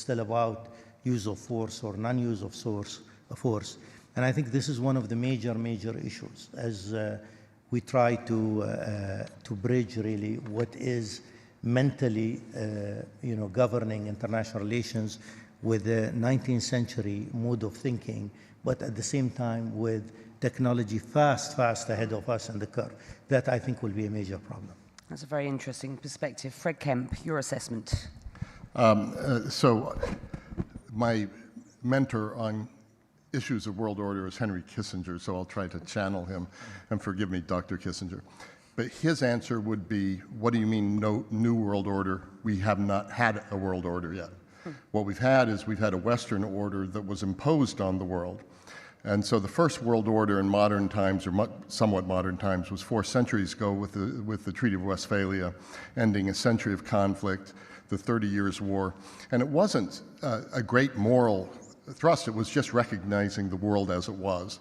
still about use of force or non-use of force. And I think this is one of the major issues as we try to bridge really what is mentally governing international relations with the 19th century mode of thinking, but at the same time with technology fast ahead of us in the curve. That, I think, will be a major problem. That's a very interesting perspective. Fred Kemp, your assessment. So my mentor on issues of world order is Henry Kissinger, so I'll try to channel him, and forgive me, Dr. Kissinger. But his answer would be, what do you mean no new world order? We have not had a world order yet. What we've had is we've had a Western order that was imposed on the world. And so the first world order in modern times, or somewhat modern times, was 4 centuries ago with the Treaty of Westphalia, ending a century of conflict, the 30 Years' War. And it wasn't a great moral thrust, it was just recognizing the world as it was.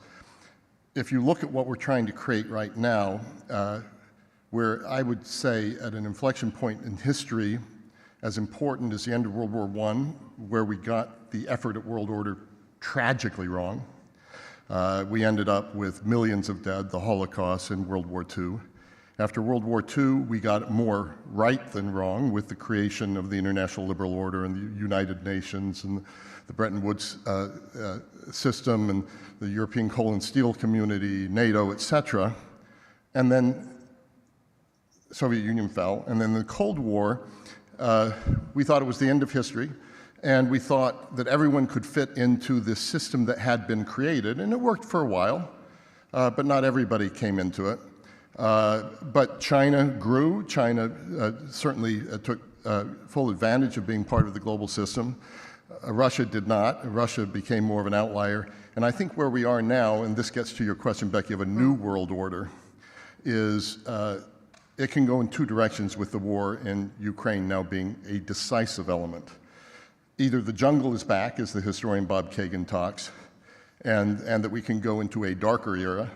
If you look at what we're trying to create right now, we're, I would say, at an inflection point in history, as important as the end of World War I, where we got the effort at world order tragically wrong. We ended up with millions of dead, the Holocaust in World War II. After World War II, we got more right than wrong with the creation of the International Liberal Order and the United Nations and the Bretton Woods system and the European Coal and Steel Community, NATO, etc. And then the Soviet Union fell. And then the Cold War, we thought it was the end of history. And we thought that everyone could fit into this system that had been created. And it worked for a while, but not everybody came into it. But China grew. China certainly took full advantage of being part of the global system. Russia did not. Russia became more of an outlier. And I think where we are now, and this gets to your question, Becky, of a new world order, is it can go in 2 directions with the war in Ukraine now being a decisive element. Either the jungle is back, as the historian Bob Kagan talks, and that we can go into a darker era,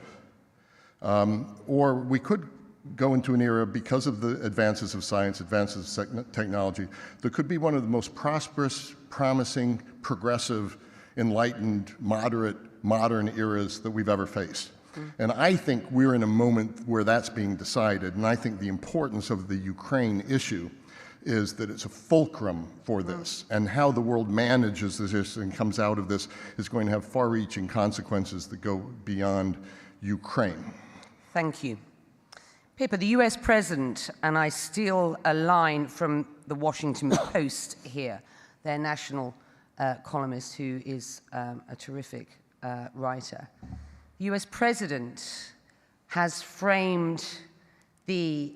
or we could go into an era, because of the advances of science, advances of technology, that could be one of the most prosperous, promising, progressive, enlightened, moderate, modern eras that we've ever faced. And I think we're in a moment where that's being decided, and I think the importance of the Ukraine issue is that it's a fulcrum for this, and how the world manages this and comes out of this is going to have far-reaching consequences that go beyond Ukraine. Thank you. Pippa, the US president, and I steal a line from the Washington Post here, their national columnist who is a terrific writer. The US president has framed the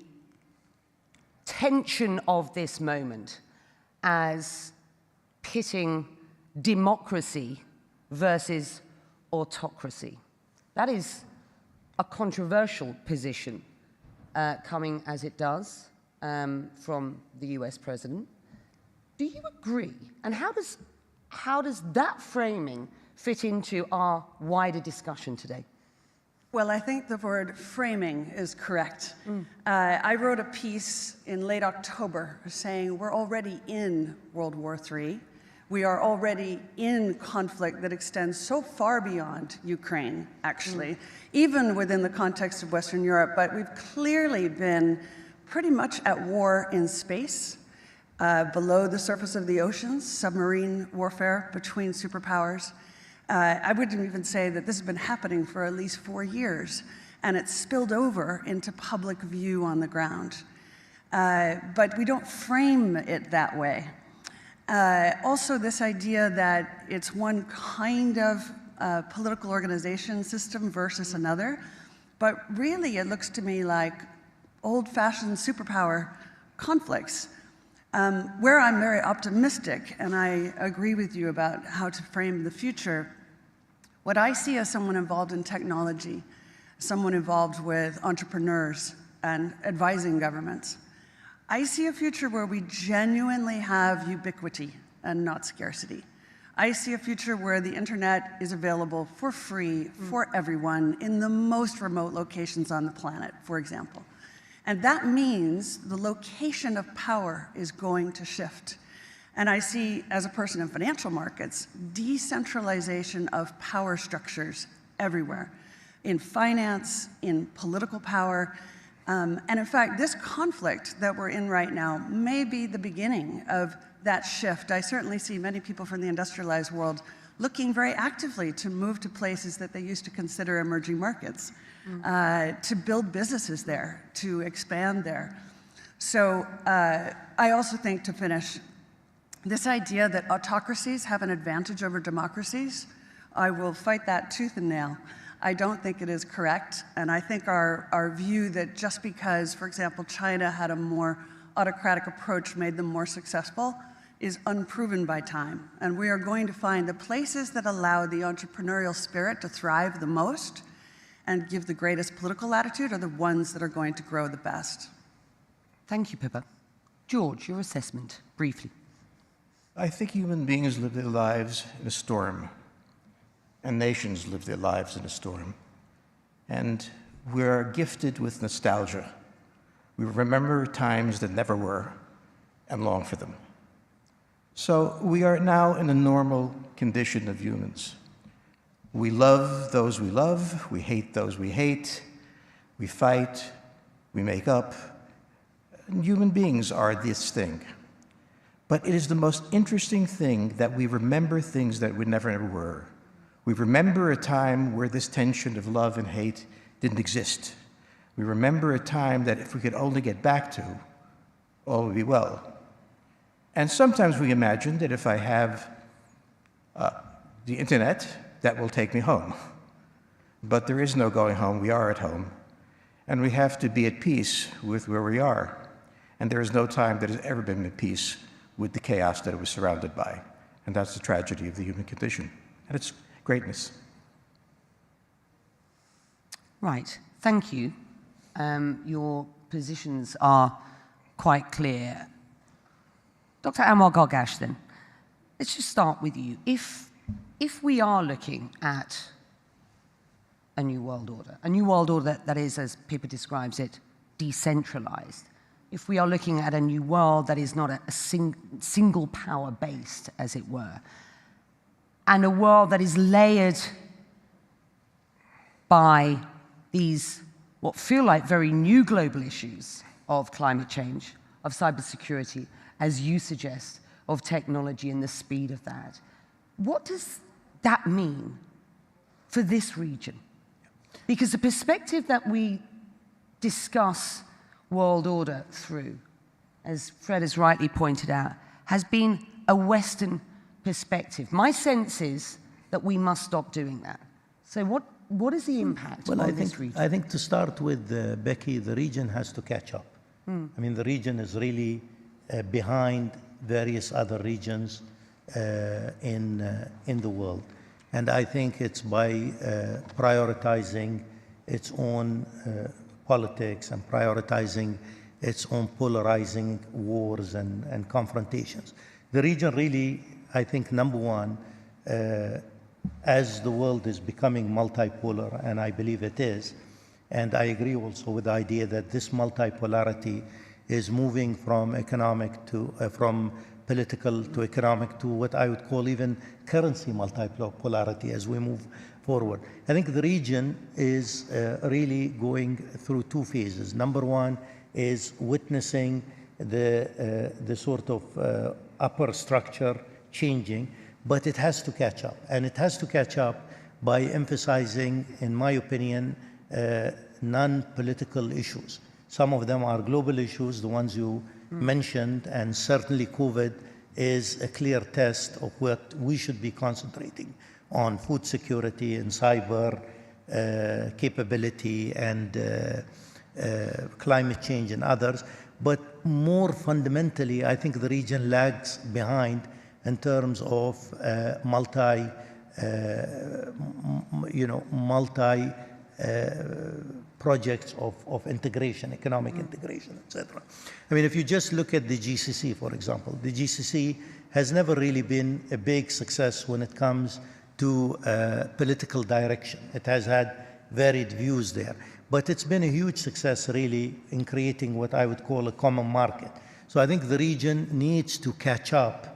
tension of this moment as pitting democracy versus autocracy. That is a controversial position coming as it does from the US president. Do you agree? And how does that framing fit into our wider discussion today? Well, I think the word framing is correct. I wrote a piece in late October saying we're already in World War III. We are already in conflict that extends so far beyond Ukraine, actually, even within the context of Western Europe. But we've clearly been pretty much at war in space, below the surface of the oceans, submarine warfare between superpowers. I wouldn't even say that this has been happening for at least 4 years, and it's spilled over into public view on the ground. But we don't frame it that way. Also, this idea that it's one kind of political organization system versus another, but really it looks to me like old-fashioned superpower conflicts. Where I'm very optimistic, and I agree with you about how to frame the future, what I see as someone involved in technology, someone involved with entrepreneurs and advising governments, I see a future where we genuinely have ubiquity and not scarcity. I see a future where the internet is available for free for everyone in the most remote locations on the planet, for example. And that means the location of power is going to shift. And I see, as a person in financial markets, decentralization of power structures everywhere, in finance, in political power. And in fact, this conflict that we're in right now may be the beginning of that shift. I certainly see many people from the industrialized world looking very actively to move to places that they used to consider emerging markets, to build businesses there, to expand there. So I also think, to finish, this idea that autocracies have an advantage over democracies, I will fight that tooth and nail. I don't think it is correct, and I think our view that just because, for example, China had a more autocratic approach made them more successful is unproven by time. And we are going to find the places that allow the entrepreneurial spirit to thrive the most and give the greatest political latitude are the ones that are going to grow the best. Thank you, Pippa. George, your assessment, briefly. I think human beings live their lives in a storm, and nations live their lives in a storm. And we're gifted with nostalgia. We remember times that never were and long for them. So we are now in a normal condition of humans. We love those we love, we hate those we hate, we fight, we make up. And human beings are this thing. But it is the most interesting thing that we remember things that we never ever were. We remember a time where this tension of love and hate didn't exist. We remember a time that if we could only get back to, all would be well. And sometimes we imagine that if I have the internet, that will take me home. But there is no going home, we are at home. And we have to be at peace with where we are. And there is no time that has ever been at peace with the chaos that it was surrounded by. And that's the tragedy of the human condition and its greatness. Right, thank you. Your positions are quite clear. Dr. Anwar Gargash, then, let's just start with you. If we are looking at a new world order that is, as Pippa describes it, decentralized, if we are looking at a new world that is not a single power based, as it were, and a world that is layered by these, what feel like very new global issues of climate change, of cybersecurity, as you suggest, of technology and the speed of that. What does that mean for this region? Because the perspective that we discuss world order through, as Fred has rightly pointed out, has been a Western perspective. My sense is that we must stop doing that. So what is the impact on this region? I think to start with, Becky, the region has to catch up. I mean, the region is really behind various other regions in the world. And I think it's by prioritizing its own politics and prioritizing its own polarizing wars and confrontations. The region really, I think, number one, as the world is becoming multipolar, and I believe it is, and I agree also with the idea that this multipolarity is moving from economic to, from political to economic to what I would call even currency multipolarity as we move forward. I think the region is really going through two phases. Number one is witnessing the sort of upper structure changing, but it has to catch up. And it has to catch up by emphasizing, in my opinion, non-political issues. Some of them are global issues, the ones you mentioned, and certainly COVID is a clear test of what we should be concentrating on: food security and cyber capability and climate change and others. But more fundamentally, I think the region lags behind in terms of multi projects of integration, economic integration, etc. I mean, if you just look at the GCC, for example, the GCC has never really been a big success when it comes to political direction. It has had varied views there, but it's been a huge success really in creating what I would call a common market. So I think the region needs to catch up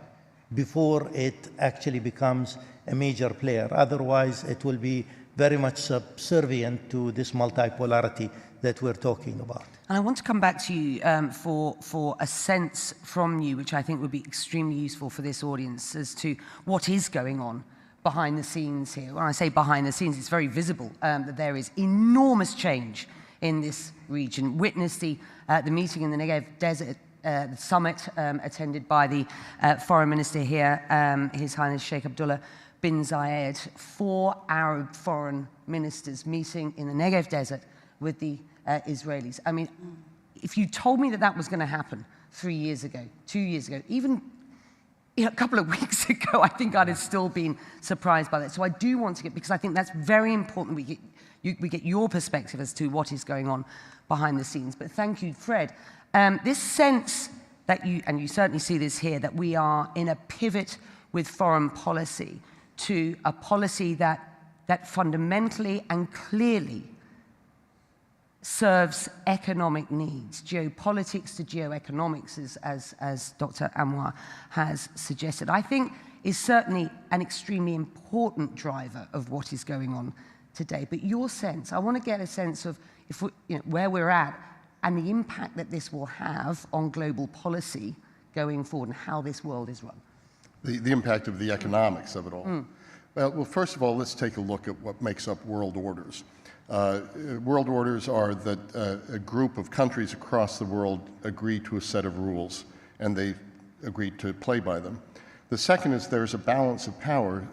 before it actually becomes a major player. Otherwise, it will be very much subservient to this multipolarity that we're talking about. And I want to come back to you for a sense from you, which I think would be extremely useful for this audience, as to what is going on behind the scenes here. When I say behind the scenes, it's very visible that there is enormous change in this region. Witness the meeting in the Negev Desert, the summit attended by the foreign minister here, His Highness Sheikh Abdullah bin Zayed, 4 Arab foreign ministers meeting in the Negev Desert with the Israelis. I mean, if you told me that that was going to happen 3 years ago, 2 years ago, even a couple of weeks ago, I think I'd have still been surprised by that. So I do want to get, because I think that's very important, we get your perspective as to what is going on behind the scenes. But thank you, Fred. This sense that you, and you certainly see this here, that we are in a pivot with foreign policy to a policy that fundamentally and clearly serves economic needs, geopolitics to geoeconomics, as Dr. Anwar has suggested, I think is certainly an extremely important driver of what is going on today. But your sense, I want to get a sense of if where we're at and the impact that this will have on global policy going forward and how this world is run. The impact of the economics of it all. Well, first of all, let's take a look at what makes up world orders. World orders are that a group of countries across the world agree to a set of rules, and they agree to play by them. The second is there's a balance of power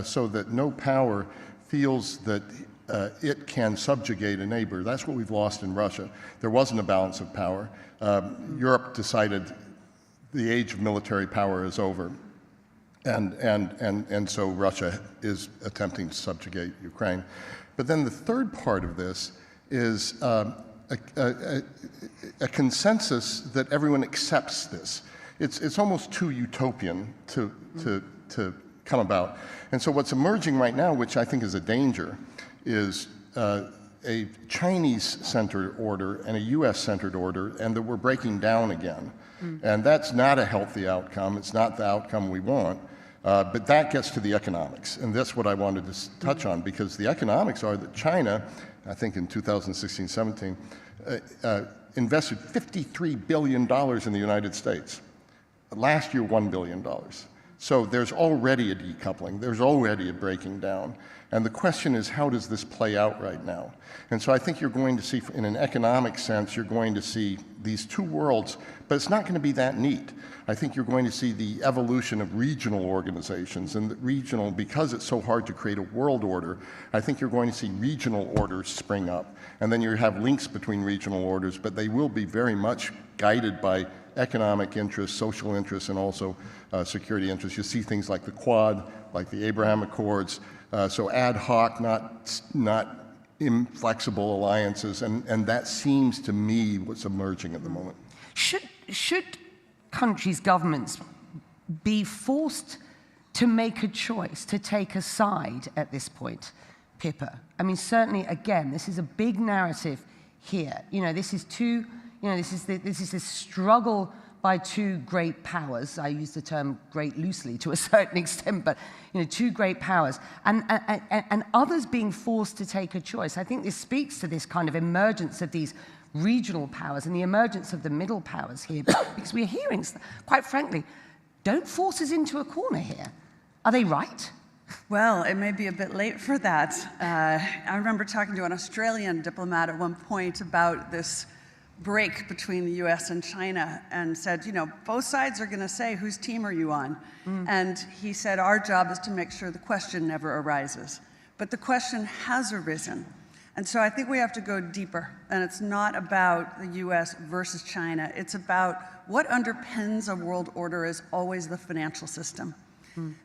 so that no power feels that it can subjugate a neighbor. That's what we've lost in Russia. There wasn't a balance of power. Europe decided the age of military power is over. And so Russia is attempting to subjugate Ukraine. But then the third part of this is a consensus that everyone accepts this. It's almost too utopian to come about. And so what's emerging right now, which I think is a danger, is a Chinese-centered order and a US-centered order, and that we're breaking down again. And that's not a healthy outcome. It's not the outcome we want. But that gets to the economics, and that's what I wanted to touch on, because the economics are that China, I think in 2016-17, invested $53 billion in the United States. Last year, $1 billion. So there's already a decoupling. There's already a breaking down. And the question is, how does this play out right now? And so I think you're going to see, in an economic sense, you're going to see these two worlds, but it's not going to be that neat. I think you're going to see the evolution of regional organizations, and regional, because it's so hard to create a world order, I think you're going to see regional orders spring up. And then you have links between regional orders, but they will be very much guided by economic interests, social interests, and also security interests. You see things like the Quad, like the Abraham Accords, so ad hoc, not inflexible alliances, and that seems to me what's emerging at the moment. Should countries' governments be forced to make a choice, to take a side at this point, Pippa? I mean, certainly, again, this is a big narrative here. This is this struggle by two great powers. I use the term great loosely to a certain extent, but two great powers, and others being forced to take a choice. I think this speaks to this kind of emergence of these regional powers and the emergence of the middle powers here, because we're hearing, quite frankly, don't force us into a corner here. Are they right? Well, it may be a bit late for that. I remember talking to an Australian diplomat at one point about this break between the US and China, and said, both sides are going to say, whose team are you on? And he said, our job is to make sure the question never arises. But the question has arisen. And so I think we have to go deeper. And it's not about the US versus China. It's about what underpins a world order is always the financial system.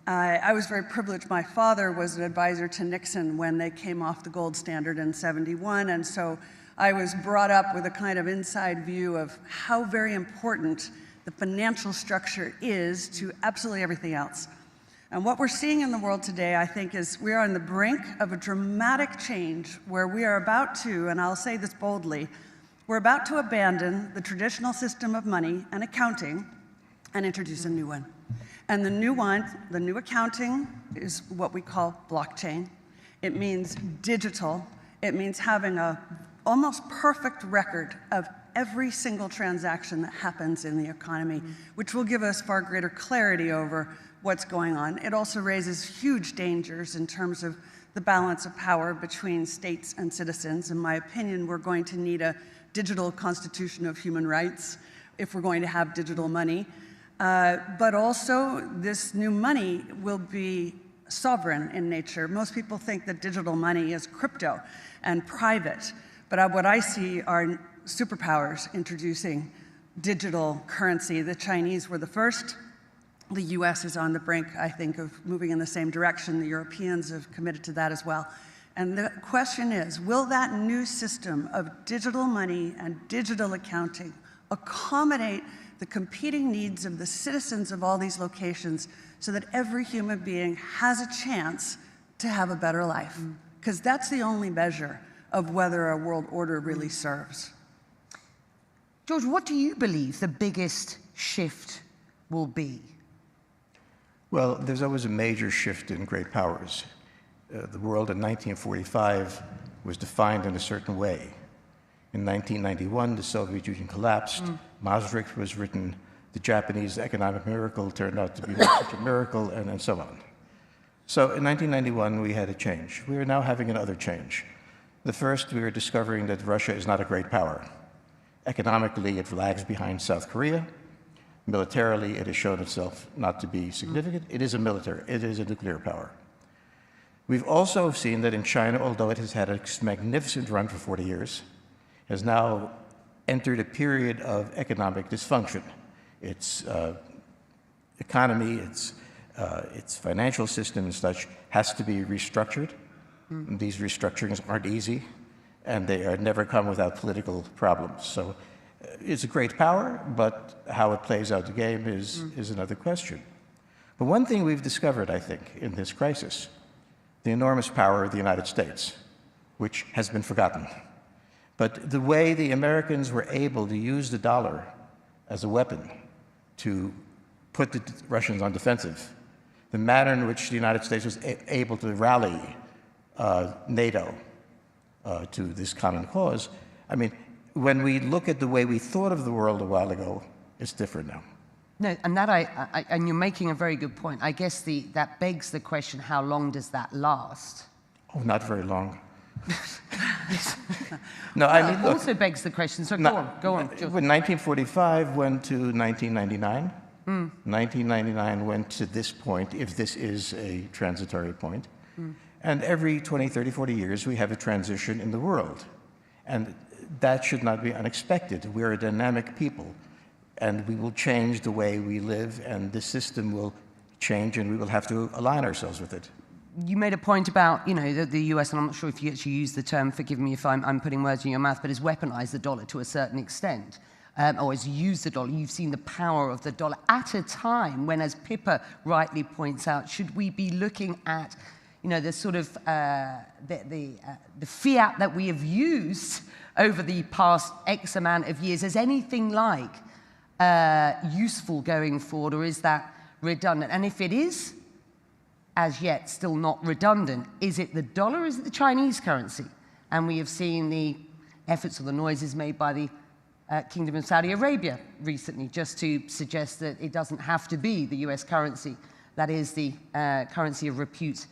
I was very privileged. My father was an advisor to Nixon when they came off the gold standard in '71. And so I was brought up with a kind of inside view of how very important the financial structure is to absolutely everything else. And what we're seeing in the world today, I think, is we are on the brink of a dramatic change where we are about to, and I'll say this boldly, we're about to abandon the traditional system of money and accounting and introduce a new one. And the new one, the new accounting, is what we call blockchain. It means digital. It means having an almost perfect record of every single transaction that happens in the economy, which will give us far greater clarity over what's going on. It also raises huge dangers in terms of the balance of power between states and citizens. In my opinion, we're going to need a digital constitution of human rights if we're going to have digital money. But also, this new money will be sovereign in nature. Most people think that digital money is crypto and private, but what I see are superpowers introducing digital currency. The Chinese were the first. The US is on the brink, I think, of moving in the same direction. The Europeans have committed to that as well. And the question is, will that new system of digital money and digital accounting accommodate the competing needs of the citizens of all these locations so that every human being has a chance to have a better life? Because that's the only measure of whether a world order really serves. George, what do you believe the biggest shift will be? Well, there's always a major shift in great powers. The world in 1945 was defined in a certain way. In 1991, the Soviet Union collapsed. Maastricht was written. The Japanese economic miracle turned out to be such a miracle, and so on. So in 1991, we had a change. We are now having another change. The first, we are discovering that Russia is not a great power. Economically, it lags behind South Korea. Militarily, it has shown itself not to be significant. It is a nuclear power. We've also seen that in China, although it has had a magnificent run for 40 years, has now entered a period of economic dysfunction. Its economy, its financial system and such has to be restructured. These restructurings aren't easy, and they are never come without political problems. So it's a great power, but how it plays out the game is another question. But one thing we've discovered, I think, in this crisis, the enormous power of the United States, which has been forgotten. But the way the Americans were able to use the dollar as a weapon to put the Russians on defensive, the manner in which the United States was able to rally NATO to this common cause, I mean, when we look at the way we thought of the world a while ago, it's different now. No, and that and you're making a very good point. I guess that begs the question: how long does that last? Oh, not very long. No, I mean, look, also begs the question. So go on. When 1945 went to 1999. 1999 went to this point, if this is a transitory point. And every 20, 30, 40 years, we have a transition in the world. And that should not be unexpected. We're a dynamic people, and we will change the way we live, and the system will change, and we will have to align ourselves with it. You made a point about, the US, and I'm not sure if you actually used the term, forgive me if I'm putting words in your mouth, but has weaponized the dollar to a certain extent, or has used the dollar. You've seen the power of the dollar at a time when, as Pippa rightly points out, should we be looking at the sort of the fiat that we have used over the past X amount of years as anything like useful going forward, or is that redundant? And if it is, as yet, still not redundant, is it the dollar or is it the Chinese currency? And we have seen the efforts or the noises made by the Kingdom of Saudi Arabia recently, just to suggest that it doesn't have to be the US currency that is the currency of repute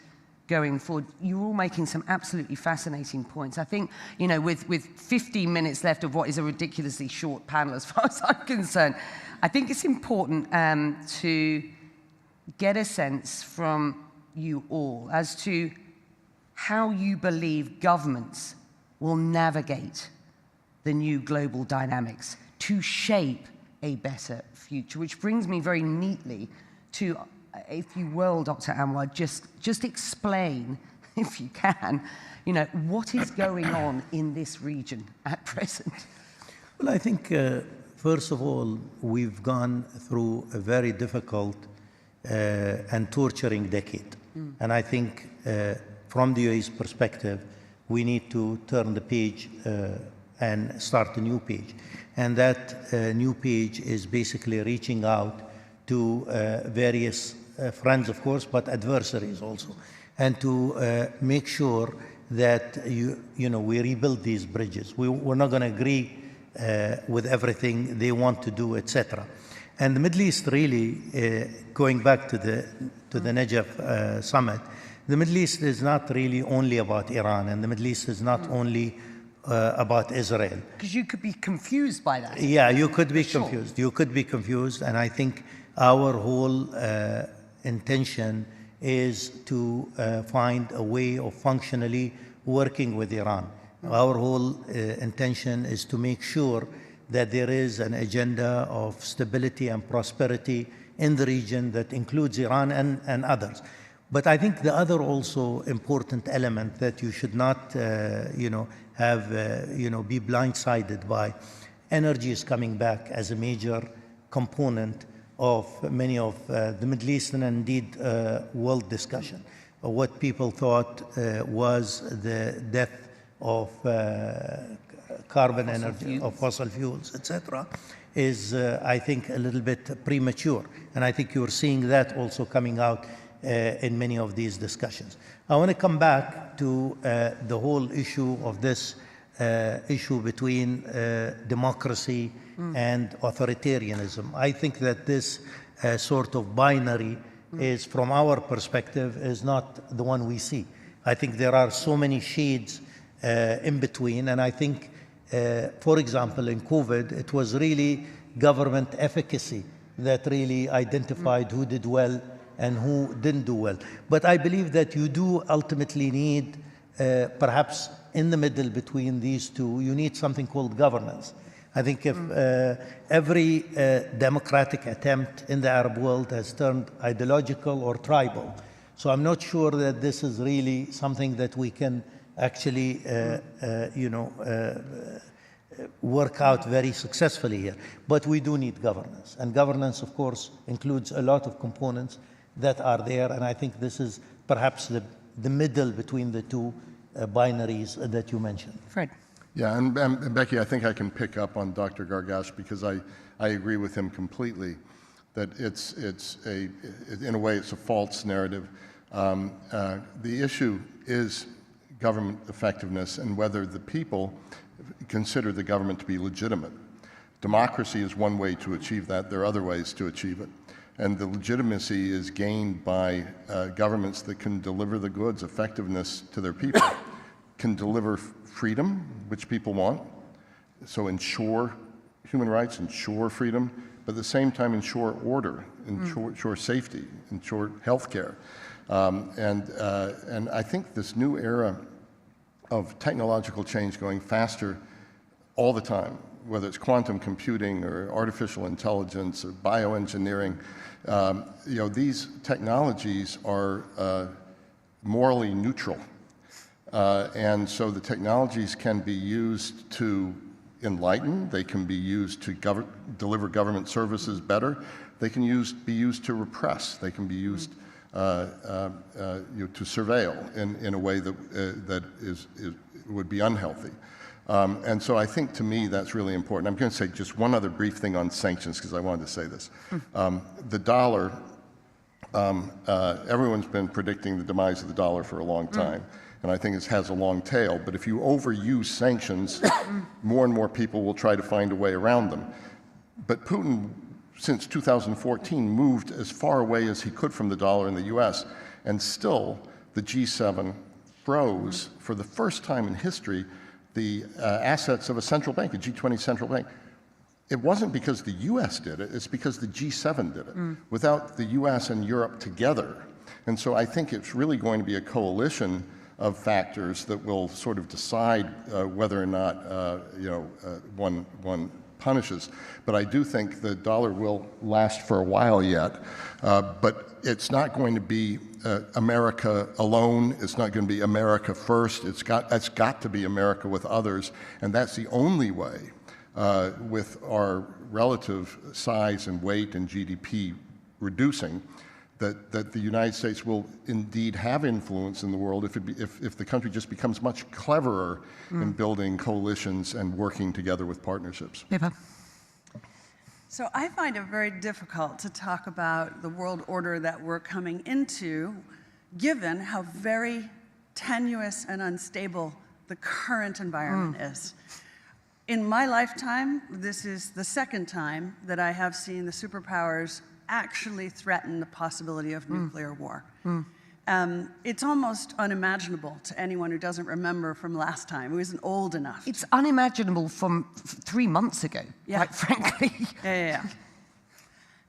going forward. You're all making some absolutely fascinating points. I think, with 15 minutes left of what is a ridiculously short panel as far as I'm concerned, I think it's important to get a sense from you all as to how you believe governments will navigate the new global dynamics to shape a better future, which brings me very neatly to, if you will, Dr. Anwar, just explain, if you can, what is going on in this region at present? Well, I think, first of all, we've gone through a very difficult and torturing decade. And I think from the UAE's perspective, we need to turn the page and start a new page. And that new page is basically reaching out to various friends, of course, but adversaries also, and to make sure that we rebuild these bridges. We're not going to agree with everything they want to do, etc. And the Middle East really, going back to the Najaf summit, the Middle East is not really only about Iran, and the Middle East is not only about Israel. Because you could be confused by that. Yeah, you could be confused. You could be confused, and I think our whole intention is to find a way of functionally working with Iran. Our whole intention is to make sure that there is an agenda of stability and prosperity in the region that includes Iran and others. But I think the other also important element that you should not, be blindsided by, energy is coming back as a major component of many of the Middle Eastern and indeed world discussion. What people thought was the death of carbon energy, of fossil fuels, etc., is, I think, a little bit premature. And I think you're seeing that also coming out in many of these discussions. I want to come back to the whole issue of this issue between democracy and authoritarianism. I think that this sort of binary is, from our perspective, is not the one we see. I think there are so many shades in between, and I think, for example, in COVID, it was really government efficacy that really identified who did well and who didn't do well. But I believe that you do ultimately need, perhaps in the middle between these two, you need something called governance. I think if every democratic attempt in the Arab world has turned ideological or tribal, so I'm not sure that this is really something that we can actually, work out very successfully here. But we do need governance. And governance, of course, includes a lot of components that are there. And I think this is perhaps the middle between the two binaries that you mentioned. Fred. Yeah, and Becky, I think I can pick up on Dr. Gargash because I agree with him completely that in a way, it's a false narrative. The issue is government effectiveness and whether the people consider the government to be legitimate. Democracy is one way to achieve that. There are other ways to achieve it. And the legitimacy is gained by governments that can deliver the goods, effectiveness to their people, can deliver freedom, which people want, so ensure human rights, ensure freedom, but at the same time ensure order, ensure safety, ensure health care. And I think this new era of technological change going faster all the time, whether it's quantum computing or artificial intelligence or bioengineering, these technologies are morally neutral. And so the technologies can be used to enlighten, they can be used to deliver government services better, they can be used to repress, they can be used to surveil in a way that would be unhealthy. And so I think, to me, that's really important. I'm going to say just one other brief thing on sanctions, because I wanted to say this. The dollar, everyone's been predicting the demise of the dollar for a long time, and I think it has a long tail. But if you overuse sanctions, more and more people will try to find a way around them. But Putin, since 2014, moved as far away as he could from the dollar in the US, and still the G7 froze, for the first time in history, the assets of a central bank, a G20 central bank. It wasn't because the US did it, it's because the G7 did it, without the US and Europe together. And so I think it's really going to be a coalition of factors that will sort of decide whether or not one punishes. But I do think the dollar will last for a while yet, but it's not going to be America alone. It's not going to be America first. It's got to be America with others, and that's the only way, with our relative size and weight and GDP reducing, that the United States will indeed have influence in the world if the country just becomes much cleverer in building coalitions and working together with partnerships. Pippa. So I find it very difficult to talk about the world order that we're coming into, given how very tenuous and unstable the current environment is. In my lifetime, this is the second time that I have seen the superpowers actually threaten the possibility of nuclear war. It's almost unimaginable to anyone who doesn't remember from last time, who isn't old enough. It's unimaginable from 3 months ago, quite frankly.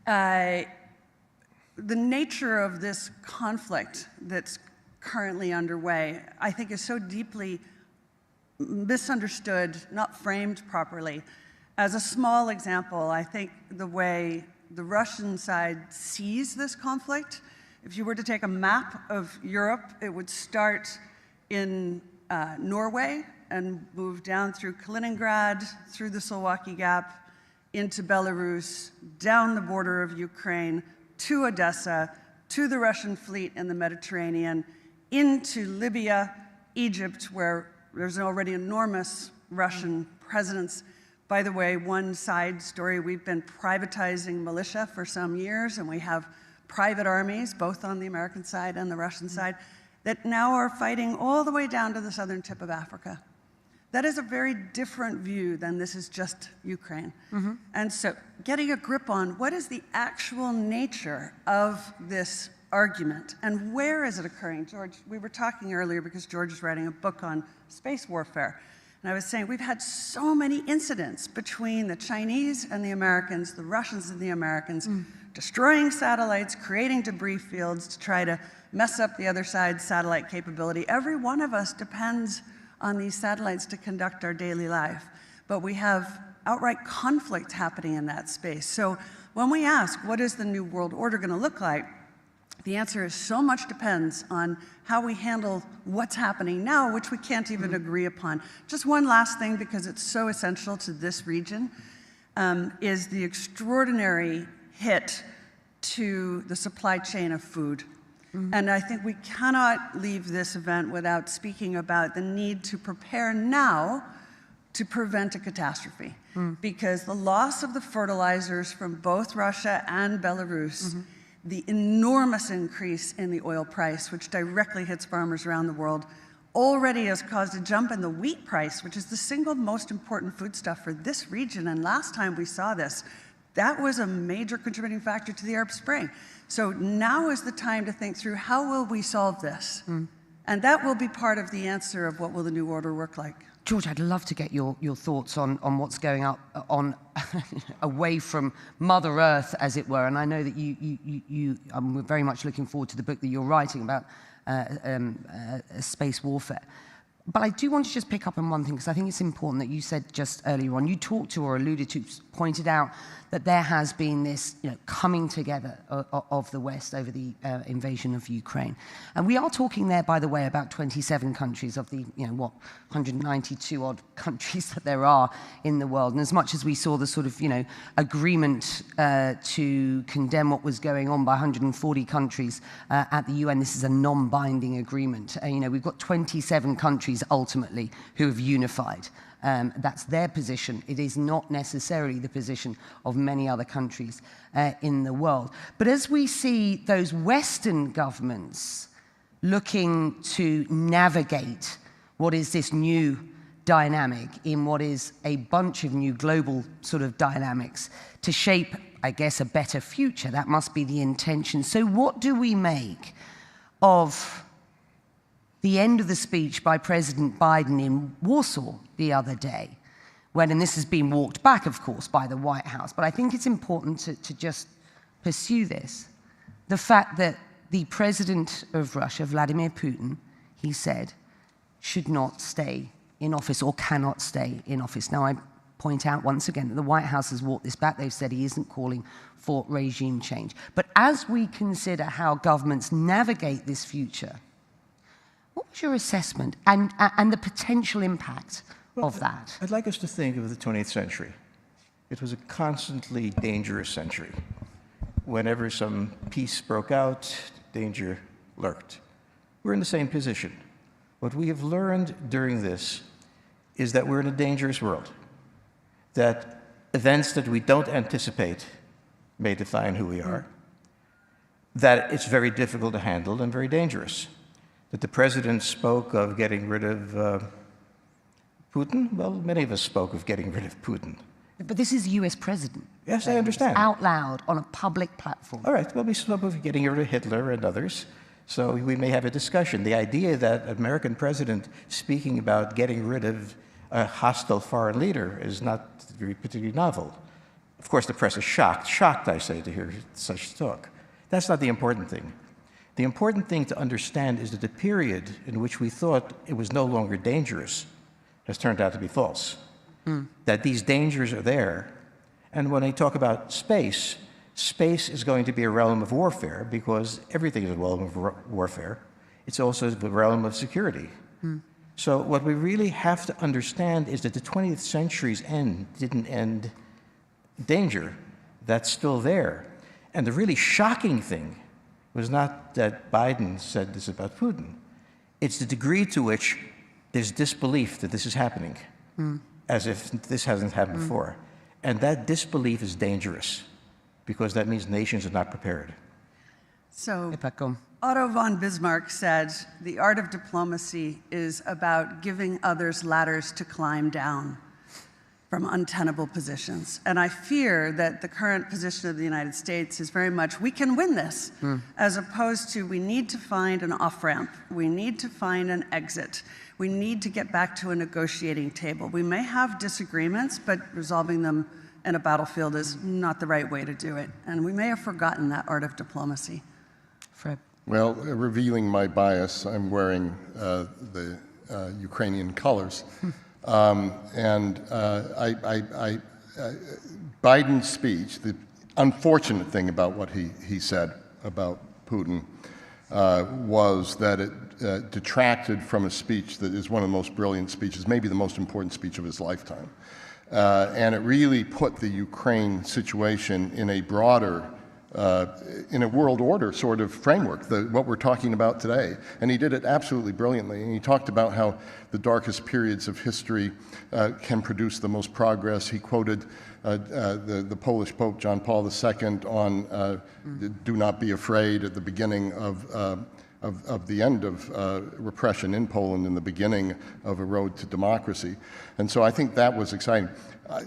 The nature of this conflict that's currently underway, I think, is so deeply misunderstood, not framed properly. As a small example, I think the way the Russian side sees this conflict, if you were to take a map of Europe, it would start in Norway and move down through Kaliningrad, through the Slovakia Gap, into Belarus, down the border of Ukraine, to Odessa, to the Russian fleet in the Mediterranean, into Libya, Egypt, where there's already enormous Russian presence. By the way, one side story, we've been privatizing militia for some years, and we have private armies, both on the American side and the Russian side, that now are fighting all the way down to the southern tip of Africa. That is a very different view than this is just Ukraine. And so getting a grip on what is the actual nature of this argument and where is it occurring? George, we were talking earlier because George is writing a book on space warfare. And I was saying we've had so many incidents between the Chinese and the Americans, the Russians and the Americans, destroying satellites, creating debris fields to try to mess up the other side's satellite capability. Every one of us depends on these satellites to conduct our daily life. But we have outright conflict happening in that space. So when we ask, what is the new world order going to look like? The answer is so much depends on how we handle what's happening now, which we can't even agree upon. Just one last thing, because it's so essential to this region, is the extraordinary hit to the supply chain of food. And I think we cannot leave this event without speaking about the need to prepare now to prevent a catastrophe. Because the loss of the fertilizers from both Russia and Belarus, the enormous increase in the oil price, which directly hits farmers around the world, already has caused a jump in the wheat price, which is the single most important foodstuff for this region. And last time we saw this, that was a major contributing factor to the Arab Spring. So now is the time to think through how will we solve this? And that will be part of the answer of what will the new order work like. George, I'd love to get your thoughts on what's going on away from Mother Earth, as it were. And I know that we're very much looking forward to the book that you're writing about space warfare. But I do want to just pick up on one thing, because I think it's important that you said just earlier on, you talked to or alluded to, pointed out that there has been this coming together of the West over the invasion of Ukraine. And we are talking there, by the way, about 27 countries of the, 192 odd countries that there are in the world. And as much as we saw the sort of, agreement to condemn what was going on by 140 countries at the UN, this is a non-binding agreement. We've got 27 countries ultimately who have unified. That's their position. It is not necessarily the position of many other countries in the world. But as we see those Western governments looking to navigate what is this new dynamic in what is a bunch of new global sort of dynamics to shape, I guess, a better future, that must be the intention. So what do we make of the end of the speech by President Biden in Warsaw the other day, when, and this has been walked back, of course, by the White House, but I think it's important to just pursue this. The fact that the president of Russia, Vladimir Putin, he said, should not stay in office or cannot stay in office. Now, I point out once again that the White House has walked this back. They've said he isn't calling for regime change. But as we consider how governments navigate this future, what was your assessment and the potential impact of that? I'd like us to think of the 20th century. It was a constantly dangerous century. Whenever some peace broke out, danger lurked. We're in the same position. What we have learned during this is that we're in a dangerous world, that events that we don't anticipate may define who we are, that it's very difficult to handle and very dangerous. That the president spoke of getting rid of Putin. Well, many of us spoke of getting rid of Putin. But this is the US president. Yes, I understand. Out loud on a public platform. All right, well, we spoke of getting rid of Hitler and others, so we may have a discussion. The idea that an American president speaking about getting rid of a hostile foreign leader is not very particularly novel. Of course, the press is shocked, I say, to hear such talk. That's not the important thing. The important thing to understand is that the period in which we thought it was no longer dangerous has turned out to be false. That these dangers are there. And when I talk about space, space is going to be a realm of warfare because everything is a realm of warfare. It's also the realm of security. So what we really have to understand is that the 20th century's end didn't end danger. That's still there. And the really shocking thing was not that Biden said this about Putin. It's the degree to which there's disbelief that this is happening, as if this hasn't happened before. And that disbelief is dangerous because that means nations are not prepared. So, Otto von Bismarck said, the art of diplomacy is about giving others ladders to climb down from untenable positions. And I fear that the current position of the United States is very much, we can win this, as opposed to we need to find an off-ramp. We need to find an exit. We need to get back to a negotiating table. We may have disagreements, but resolving them in a battlefield is not the right way to do it. And we may have forgotten that art of diplomacy. Fred. Well, revealing my bias, I'm wearing the Ukrainian colors. Biden's speech, the unfortunate thing about what he said about Putin was that it detracted from a speech that is one of the most brilliant speeches, maybe the most important speech of his lifetime. And it really put the Ukraine situation in a broader, in a world order sort of framework, what we're talking about today. And he did it absolutely brilliantly. And he talked about how the darkest periods of history can produce the most progress. He quoted the Polish Pope John Paul II on "Do not be afraid" at the beginning of the end of repression in Poland and the beginning of a road to democracy. And so I think that was exciting.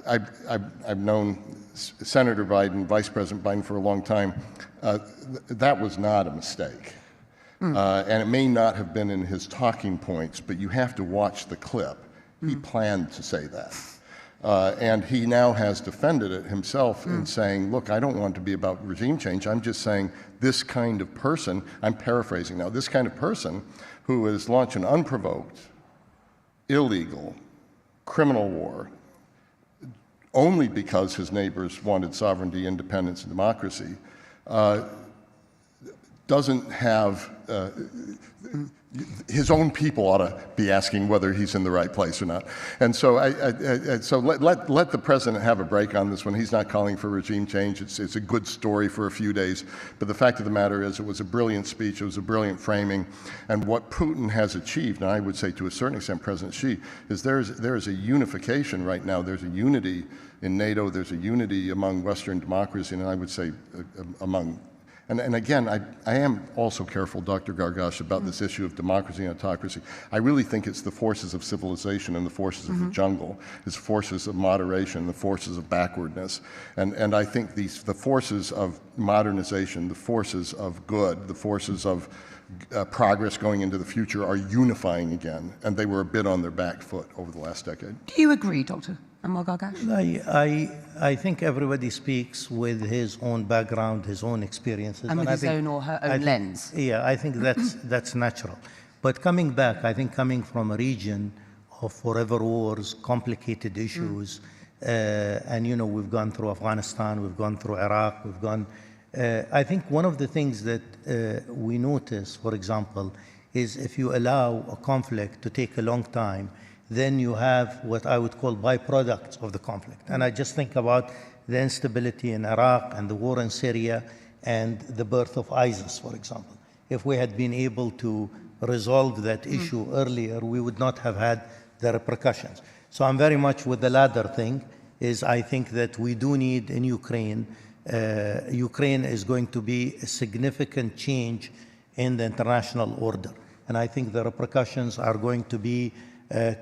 I've known Senator Biden, Vice President Biden for a long time. That was not a mistake. And it may not have been in his talking points, but you have to watch the clip. He planned to say that. And he now has defended it himself in saying, look, I don't want to be about regime change. I'm just saying this kind of person, I'm paraphrasing now, this kind of person who has launched an unprovoked, illegal, criminal war only because his neighbors wanted sovereignty, independence, and democracy, doesn't have, his own people ought to be asking whether he's in the right place or not. And so, let the president have a break on this one. He's not calling for regime change. It's a good story for a few days. But the fact of the matter is it was a brilliant speech. It was a brilliant framing. And what Putin has achieved, and I would say to a certain extent President Xi, is there is a unification right now. There's a unity in NATO. There's a unity among Western democracy, and I would say among. And again, I am also careful, Dr. Gargash, about this issue of democracy and autocracy. I really think it's the forces of civilization and the forces of the jungle. It's forces of moderation, the forces of backwardness. And I think the forces of modernization, the forces of good, the forces of progress going into the future are unifying again. And they were a bit on their back foot over the last decade. Do you agree, Dr. Anwar Gargash? I think everybody speaks with his own background, his own experiences. And with his own or her own lens. Yeah, I think that's natural. But coming back, I think coming from a region of forever wars, complicated issues, and you know, we've gone through Afghanistan, we've gone through Iraq, we've gone, I think one of the things that we notice, for example, is if you allow a conflict to take a long time, then you have what I would call byproducts of the conflict. And I just think about the instability in Iraq and the war in Syria and the birth of ISIS, for example. If we had been able to resolve that issue earlier, we would not have had the repercussions. So I'm very much with the latter thing. is I think that we do need in Ukraine, Ukraine is going to be a significant change in the international order. And I think the repercussions are going to be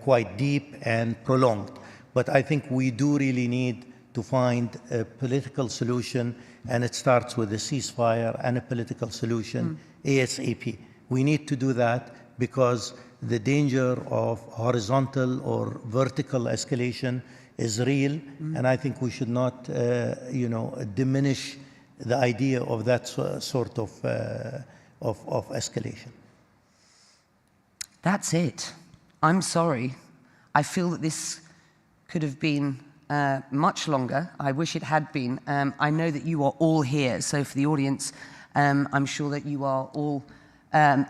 quite deep and prolonged. But I think we do really need to find a political solution, and it starts with a ceasefire and a political solution ASAP. We need to do that because the danger of horizontal or vertical escalation is real, and I think we should not, diminish the idea of that sort of escalation. That's it. I'm sorry. I feel that this could have been much longer. I wish it had been. I know that you are all here, so for the audience, I'm sure that you are all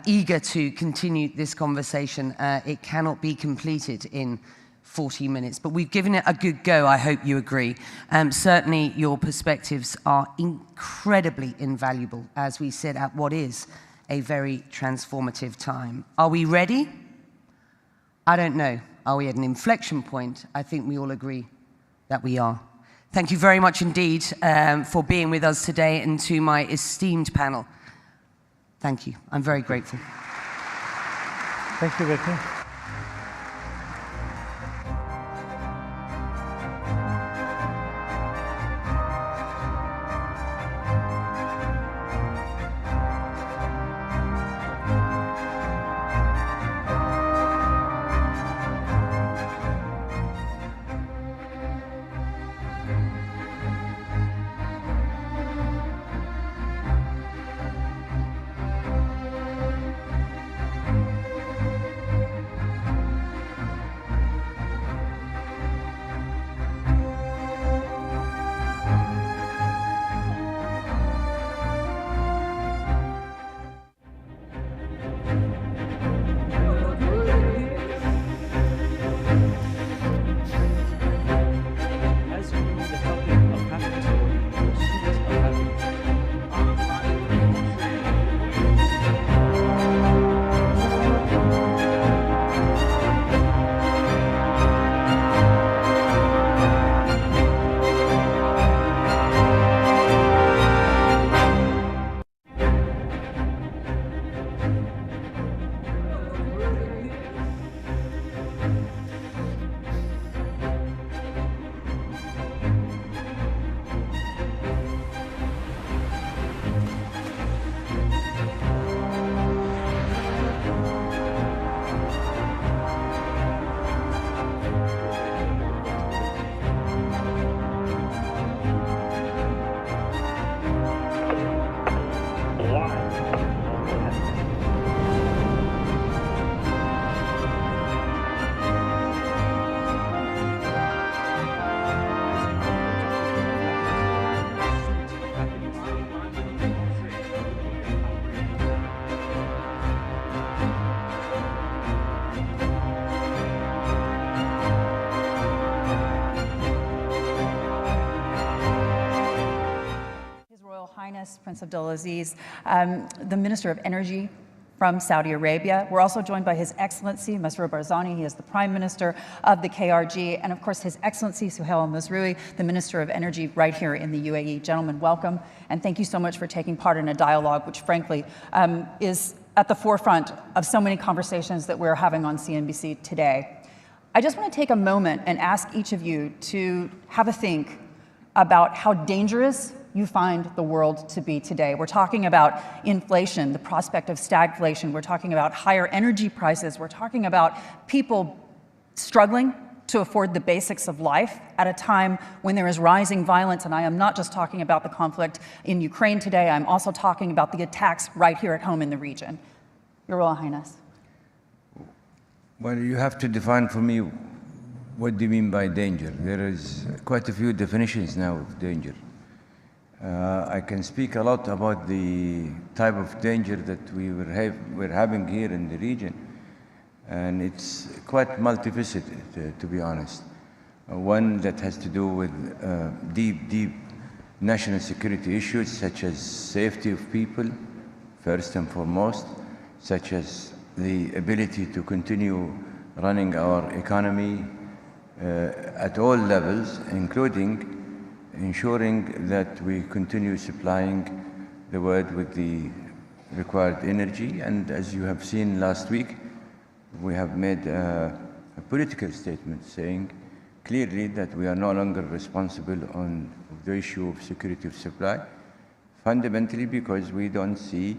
eager to continue this conversation. It cannot be completed in 40 minutes, but we've given it a good go, I hope you agree. Certainly your perspectives are incredibly invaluable as we set out what is a very transformative time. Are we ready? I don't know. Are we at an inflection point? I think we all agree that we are. Thank you very much indeed for being with us today, and to my esteemed panel. Thank you. I'm very grateful. Thank you, Becky. Prince Abdulaziz, the Minister of Energy from Saudi Arabia. We're also joined by His Excellency Masroor Barzani. He is the Prime Minister of the KRG, and of course His Excellency Suhail Al-Mazroui, the Minister of Energy right here in the UAE. Gentlemen, welcome, and thank you so much for taking part in a dialogue which frankly is at the forefront of so many conversations that we're having on CNBC today. I just want to take a moment and ask each of you to have a think about how dangerous you find the world to be today. We're talking about inflation, the prospect of stagflation. We're talking about higher energy prices. We're talking about people struggling to afford the basics of life at a time when there is rising violence. And I am not just talking about the conflict in Ukraine today. I'm also talking about the attacks right here at home in the region. Your Royal Highness. Well, you have to define for me, what do you mean by danger? There is quite a few definitions now of danger. I can speak a lot about the type of danger that we're having here in the region, and it's quite multifaceted, to be honest. One that has to do with deep national security issues, such as safety of people, first and foremost, such as the ability to continue running our economy, at all levels, including ensuring that we continue supplying the world with the required energy. And as you have seen last week, we have made a political statement saying clearly that we are no longer responsible on the issue of security of supply, fundamentally because we don't see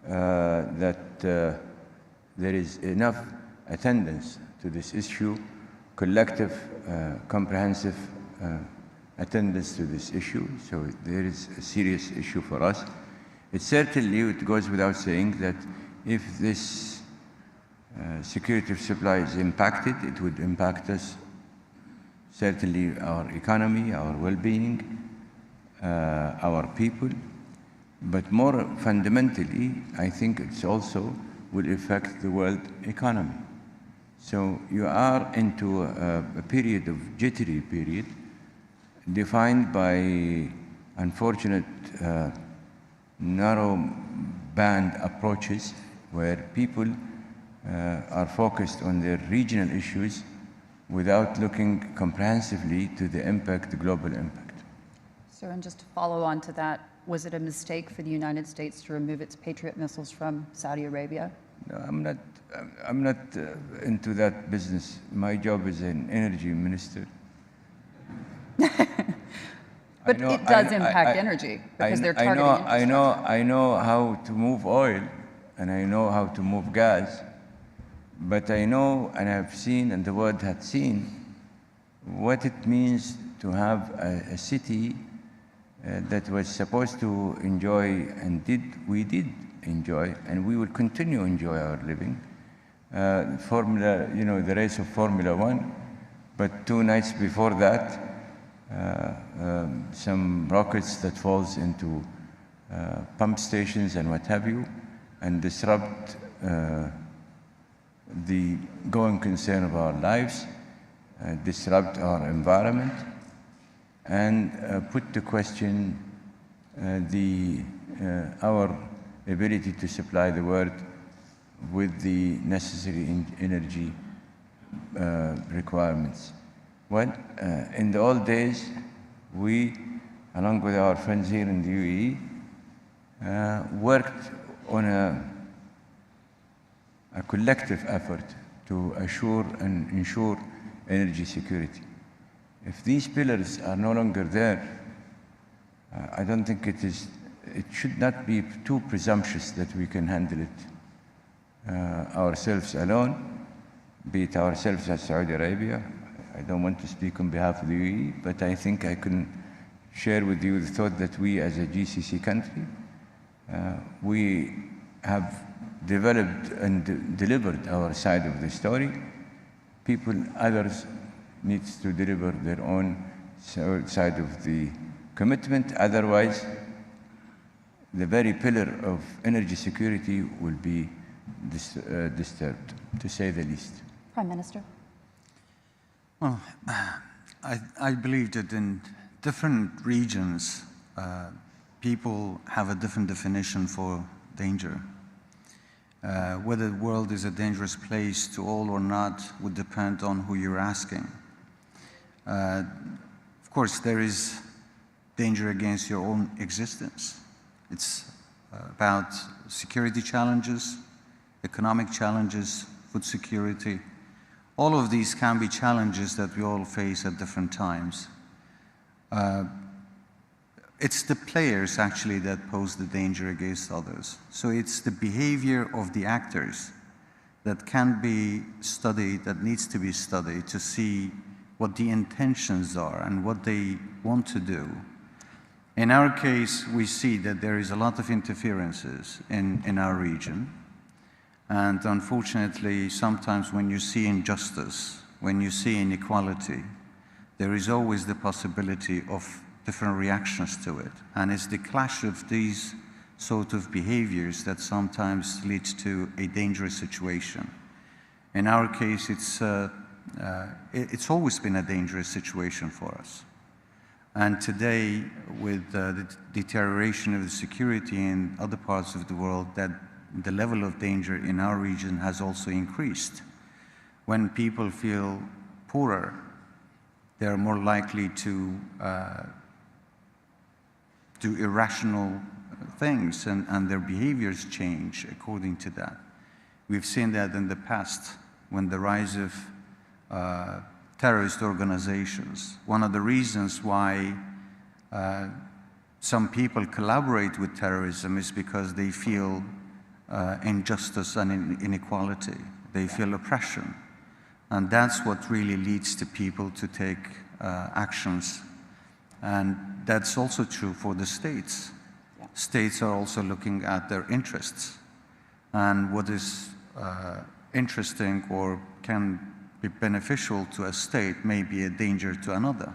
that there is enough attendance to this issue, collective, comprehensive attendance to this issue. So there is a serious issue for us. It goes without saying that if this security of supply is impacted, it would impact us, certainly our economy, our well-being, our people. But more fundamentally, I think it's also will affect the world economy. So you are into a period of jittery period, defined by unfortunate narrow band approaches where people are focused on their regional issues without looking comprehensively to the impact, the global impact. Sir, and just to follow on to that, was it a mistake for the United States to remove its Patriot missiles from Saudi Arabia? No, I'm not into that business. My job is an energy minister. But it does impact energy because they're targeting infrastructure. I know how to move oil and I know how to move gas, but I know and I've seen and the world had seen what it means to have a city that was supposed to enjoy and we did enjoy and we will continue to enjoy our living. The race of Formula 1, but 2 nights before that, some rockets that falls into pump stations and what have you, and disrupt the going concern of our lives, disrupt our environment, and put to question our ability to supply the world with the necessary energy requirements. Well, in the old days, we, along with our friends here in the UAE, worked on a collective effort to assure and ensure energy security. If these pillars are no longer there, I don't think it should not be too presumptuous that we can handle it ourselves alone, be it ourselves as Saudi Arabia. I don't want to speak on behalf of the UAE, but I think I can share with you the thought that we as a GCC country, we have developed and delivered our side of the story. Others needs to deliver their own side of the commitment. Otherwise, the very pillar of energy security will be disturbed, to say the least. Prime Minister. Well, I believe that in different regions, people have a different definition for danger. Whether the world is a dangerous place to all or not would depend on who you're asking. Of course, there is danger against your own existence. It's about security challenges, economic challenges, food security. All of these can be challenges that we all face at different times. It's the players actually that pose the danger against others. So it's the behavior of the actors that can be studied, that needs to be studied to see what the intentions are and what they want to do. In our case, we see that there is a lot of interferences in our region. And unfortunately, sometimes when you see injustice, when you see inequality, there is always the possibility of different reactions to it. And it's the clash of these sort of behaviors that sometimes leads to a dangerous situation. In our case, it's always been a dangerous situation for us. And today, with the deterioration of the security in other parts of the world, that the level of danger in our region has also increased. When people feel poorer, they're more likely to do irrational things, and their behaviors change according to that. We've seen that in the past when the rise of terrorist organizations. One of the reasons why some people collaborate with terrorism is because they feel injustice and inequality. They feel oppression. And that's what really leads to people to take actions. And that's also true for the states. Yeah. States are also looking at their interests. And what is interesting or can be beneficial to a state may be a danger to another.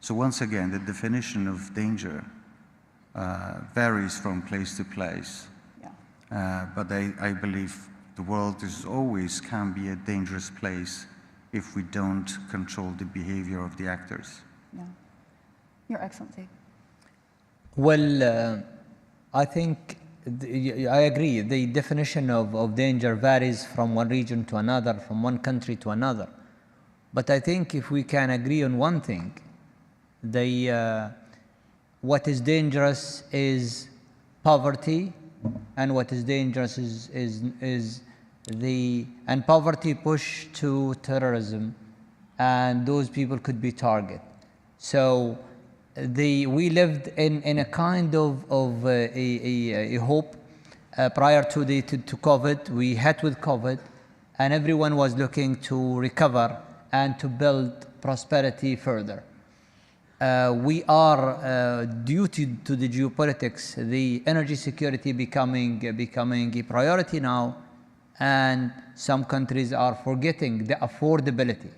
So once again, the definition of danger varies from place to place. Yeah. But I believe the world always can be a dangerous place if we don't control the behavior of the actors. Yeah. Your Excellency. Well, I think I agree. The definition of danger varies from one region to another, from one country to another. But I think if we can agree on one thing, what is dangerous is poverty, and what is dangerous and poverty push to terrorism, and those people could be target. So we lived in a kind of a hope prior to COVID. We hit with COVID, and everyone was looking to recover and to build prosperity further. We are, due to the geopolitics, the energy security becoming a priority now, and some countries are forgetting the affordability.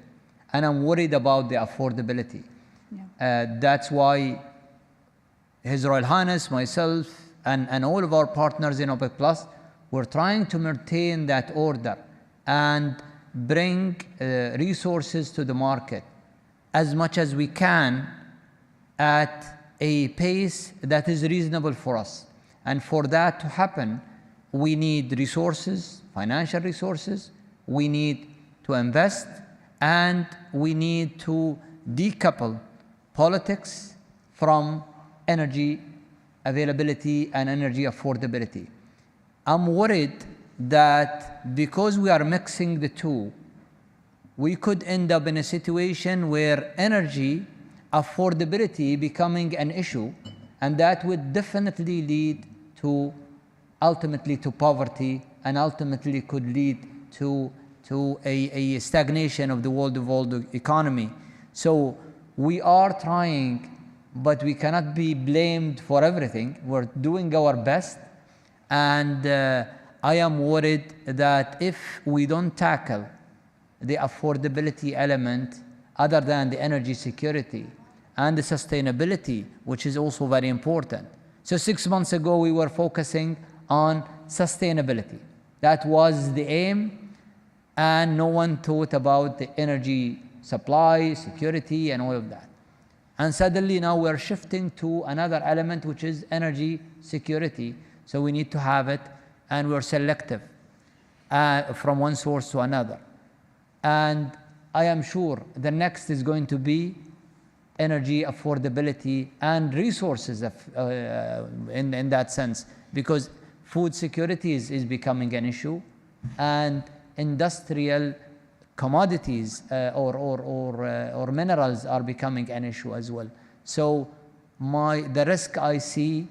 And I'm worried about the affordability. Yeah. That's why His Royal Highness, myself, and all of our partners in OPEC+, we're trying to maintain that order and bring resources to the market as much as we can at a pace that is reasonable for us. And for that to happen, we need resources, financial resources, we need to invest, and we need to decouple politics from energy availability and energy affordability. I'm worried that because we are mixing the two, we could end up in a situation where energy affordability becoming an issue, and that would definitely lead to ultimately to poverty, and ultimately could lead to a stagnation of the world economy. So we are trying, but we cannot be blamed for everything. We're doing our best, and I am worried that if we don't tackle the affordability element, other than the energy security and the sustainability, which is also very important. So 6 months ago, we were focusing on sustainability. That was the aim, and no one thought about the energy supply, security, and all of that. And suddenly now we're shifting to another element, which is energy security. So we need to have it, and we're selective from one source to another. And I am sure the next is going to be energy affordability and resources in that sense, because food security is becoming an issue, and industrial commodities or minerals are becoming an issue as well. So the risk I see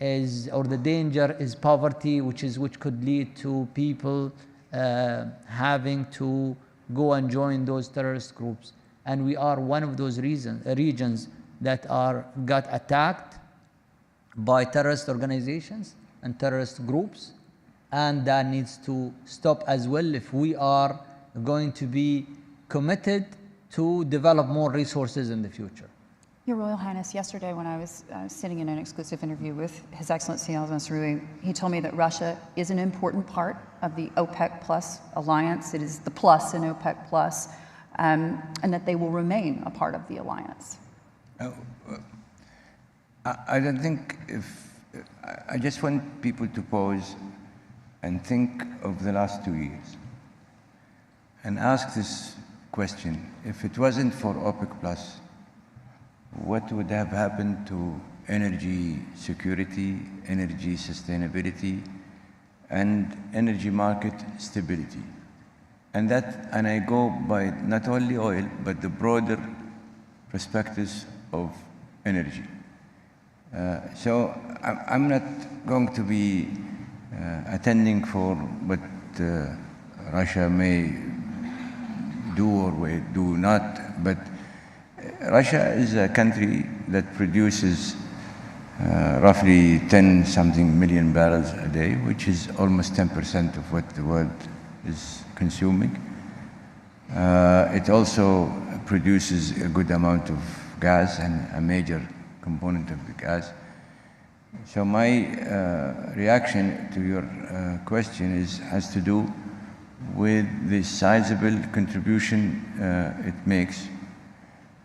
is, or the danger is poverty, which could lead to people having to go and join those terrorist groups. And we are one of those regions that got attacked by terrorist organizations and terrorist groups, and that needs to stop as well if we are going to be committed to develop more resources in the future. Your Royal Highness, yesterday when I was sitting in an exclusive interview with His Excellency Al-Masroui, he told me that Russia is an important part of the OPEC Plus alliance. It is the plus in OPEC Plus, and that they will remain a part of the alliance. I don't think I just want people to pause and think of the last 2 years and ask this question. If it wasn't for OPEC Plus, what would have happened to energy security, energy sustainability, and energy market stability? And I go by not only oil, but the broader perspectives of energy. So I'm not going to be attending for what Russia may do or do not, but Russia is a country that produces roughly 10-something million barrels a day, which is almost 10% of what the world is consuming. It also produces a good amount of gas, and a major component of the gas. So my reaction to your question has to do with the sizable contribution it makes.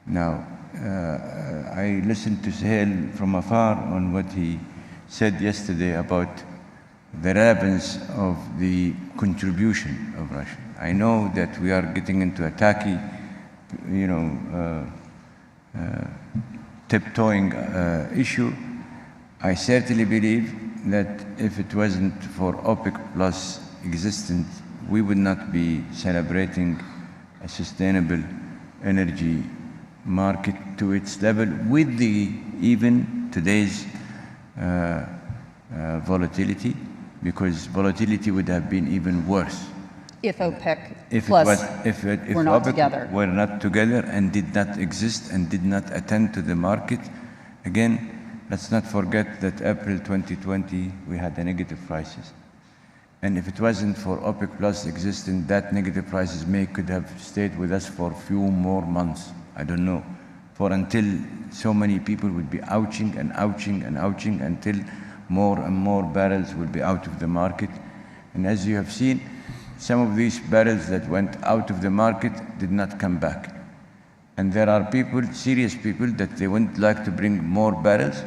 Now, I listened to Sahel from afar on what he said yesterday about the relevance of the contribution of Russia. I know that we are getting into a tacky, tiptoeing issue. I certainly believe that if it wasn't for OPEC Plus existence, we would not be celebrating a sustainable energy market to its level with even today's volatility, because volatility would have been even worse. If OPEC Plus were not together. Were not together and did not exist and did not attend to the market. Again, let's not forget that April 2020, we had a negative prices. And if it wasn't for OPEC Plus existing, that negative prices could have stayed with us for a few more months. I don't know, until so many people would be ouching and ouching and ouching until more and more barrels will be out of the market. And as you have seen, some of these barrels that went out of the market did not come back. And there are people, serious people, that they would like to bring more barrels,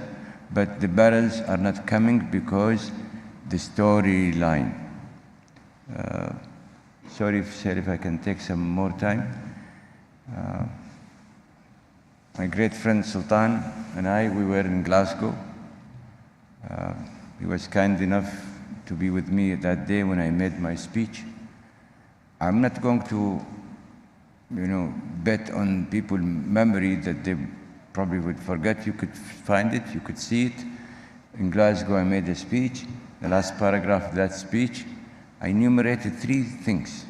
but the barrels are not coming because the storyline. Sorry, if I can take some more time. My great friend Sultan and we were in Glasgow. He was kind enough to be with me that day when I made my speech. I'm not going to, bet on people's memory that they probably would forget. You could find it, you could see it. In Glasgow, I made a speech. The last paragraph of that speech, I enumerated 3 things.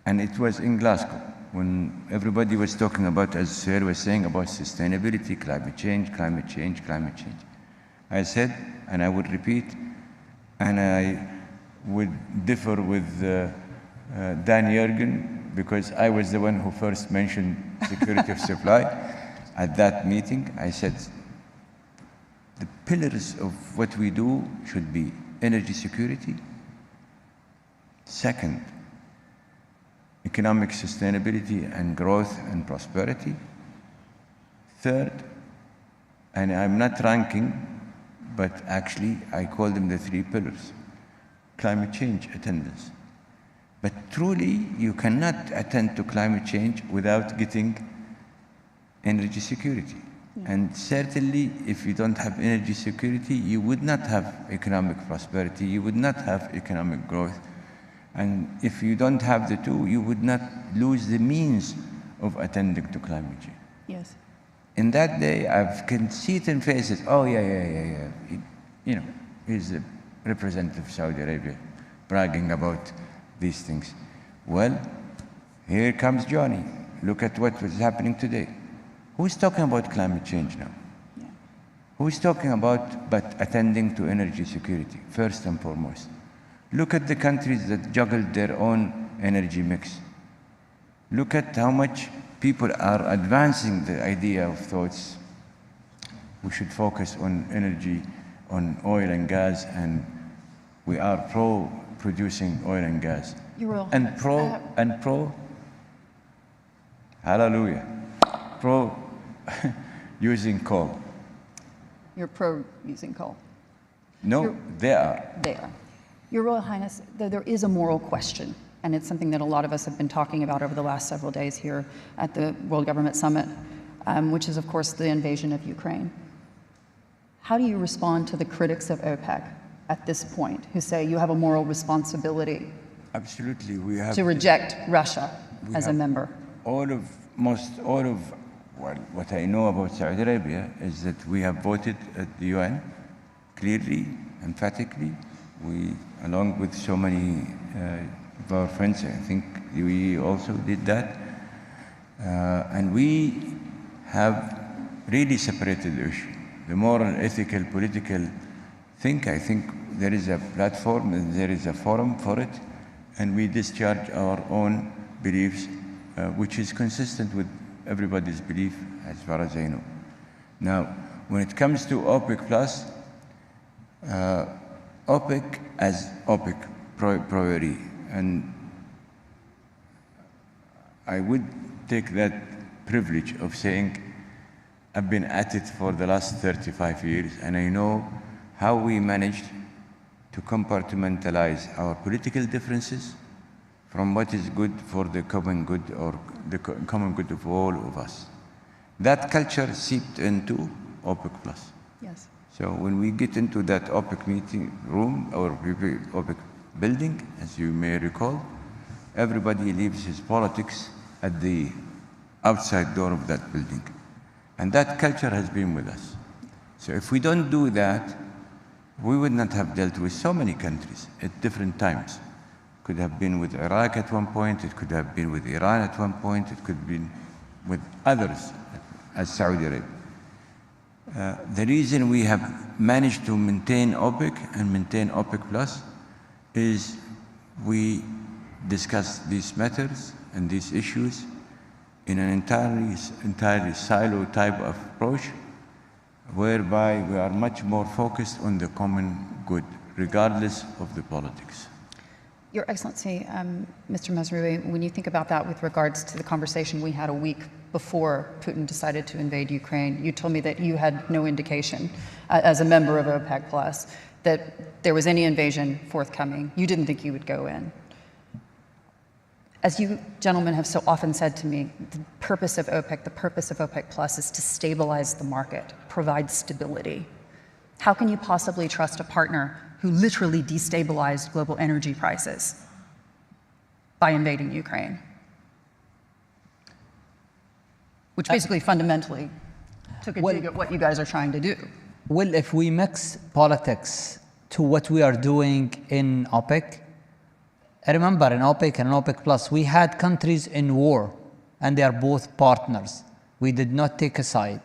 And it was in Glasgow, when everybody was talking about, as Sir was saying, about sustainability, climate change, climate change, climate change. I said, and I would repeat, and I would differ with Dan Yergin, because I was the one who first mentioned security of supply. At that meeting, I said, the pillars of what we do should be energy security. Second, economic sustainability and growth and prosperity. Third, and I'm not ranking, but actually I call them the 3 pillars. Climate change attendance. But truly, you cannot attend to climate change without getting energy security. Yeah. And certainly, if you don't have energy security, you would not have economic prosperity, you would not have economic growth. And if you don't have the 2, you would not lose the means of attending to climate change. Yes. In that day, I can see it in faces. Oh, yeah. He's the representative of Saudi Arabia bragging about these things. Well, here comes Johnny. Look at what was happening today. Who's talking about climate change now? Yeah. Who's talking about but attending to energy security, first and foremost? Look at the countries that juggled their own energy mix. Look at how much people are advancing the idea of thoughts. We should focus on energy, on oil and gas, and we are pro-producing oil and gas. And pro, hallelujah, pro using coal. You're pro using coal? No, they are. They are. Your Royal Highness, there is a moral question, and it's something that a lot of us have been talking about over the last several days here at the World Government Summit, which is, of course, the invasion of Ukraine. How do you respond to the critics of OPEC at this point, who say you have a moral responsibility Absolutely, we have to reject Russia as a member? Most all of what I know about Saudi Arabia is that we have voted at the UN clearly, emphatically. We, along with so many of our friends, I think we also did that. And we have really separated the issue. The moral, ethical, political thing, I think there is a platform and there is a forum for it, and we discharge our own beliefs, which is consistent with everybody's belief as far as I know. Now, when it comes to OPEC Plus, OPEC as OPEC priority, and I would take that privilege of saying I've been at it for the last 35 years, and I know how we managed to compartmentalize our political differences from what is good for the common good or the common good of all of us. That culture seeped into OPEC Plus. Yes. So when we get into that OPEC meeting room or OPEC building, as you may recall, everybody leaves his politics at the outside door of that building. And that culture has been with us. So if we don't do that, we would not have dealt with so many countries at different times. Could have been with Iraq at one point, it could have been with Iran at one point, it could have been with others as Saudi Arabia. The reason we have managed to maintain OPEC and maintain OPEC Plus is we discuss these matters and these issues in an entirely silo type of approach, whereby we are much more focused on the common good, regardless of the politics. Your Excellency, Mr. Mazrui, when you think about that with regards to the conversation we had a week before Putin decided to invade Ukraine, you told me that you had no indication, as a member of OPEC Plus, that there was any invasion forthcoming. You didn't think you would go in. As you gentlemen have so often said to me, the purpose of OPEC, the purpose of OPEC Plus is to stabilize the market, provide stability. How can you possibly trust a partner who literally destabilized global energy prices by invading Ukraine? Which basically fundamentally took a dig at what you guys are trying to do. Well, if we mix politics to what we are doing in OPEC, I remember in OPEC and OPEC Plus, we had countries in war, and they are both partners. We did not take a side.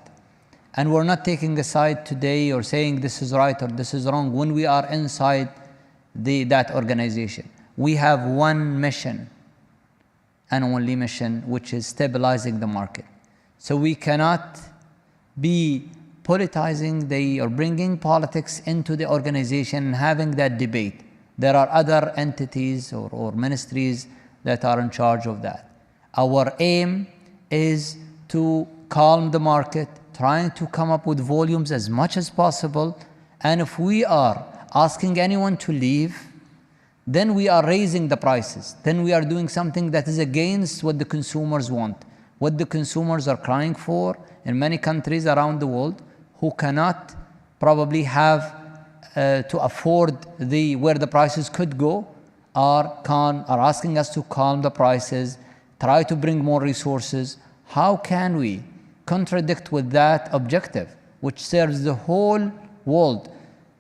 And we're not taking a side today or saying this is right or this is wrong when we are inside that organization. We have one mission and only mission, which is stabilizing the market. So we cannot be politicizing or bringing politics into the organization and having that debate. There are other entities or ministries that are in charge of that. Our aim is to calm the market, trying to come up with volumes as much as possible. And if we are asking anyone to leave, then we are raising the prices. Then we are doing something that is against what the consumers want, what the consumers are crying for in many countries around the world who cannot probably have to afford where the prices could go, are asking us to calm the prices, try to bring more resources. How can we contradict with that objective, which serves the whole world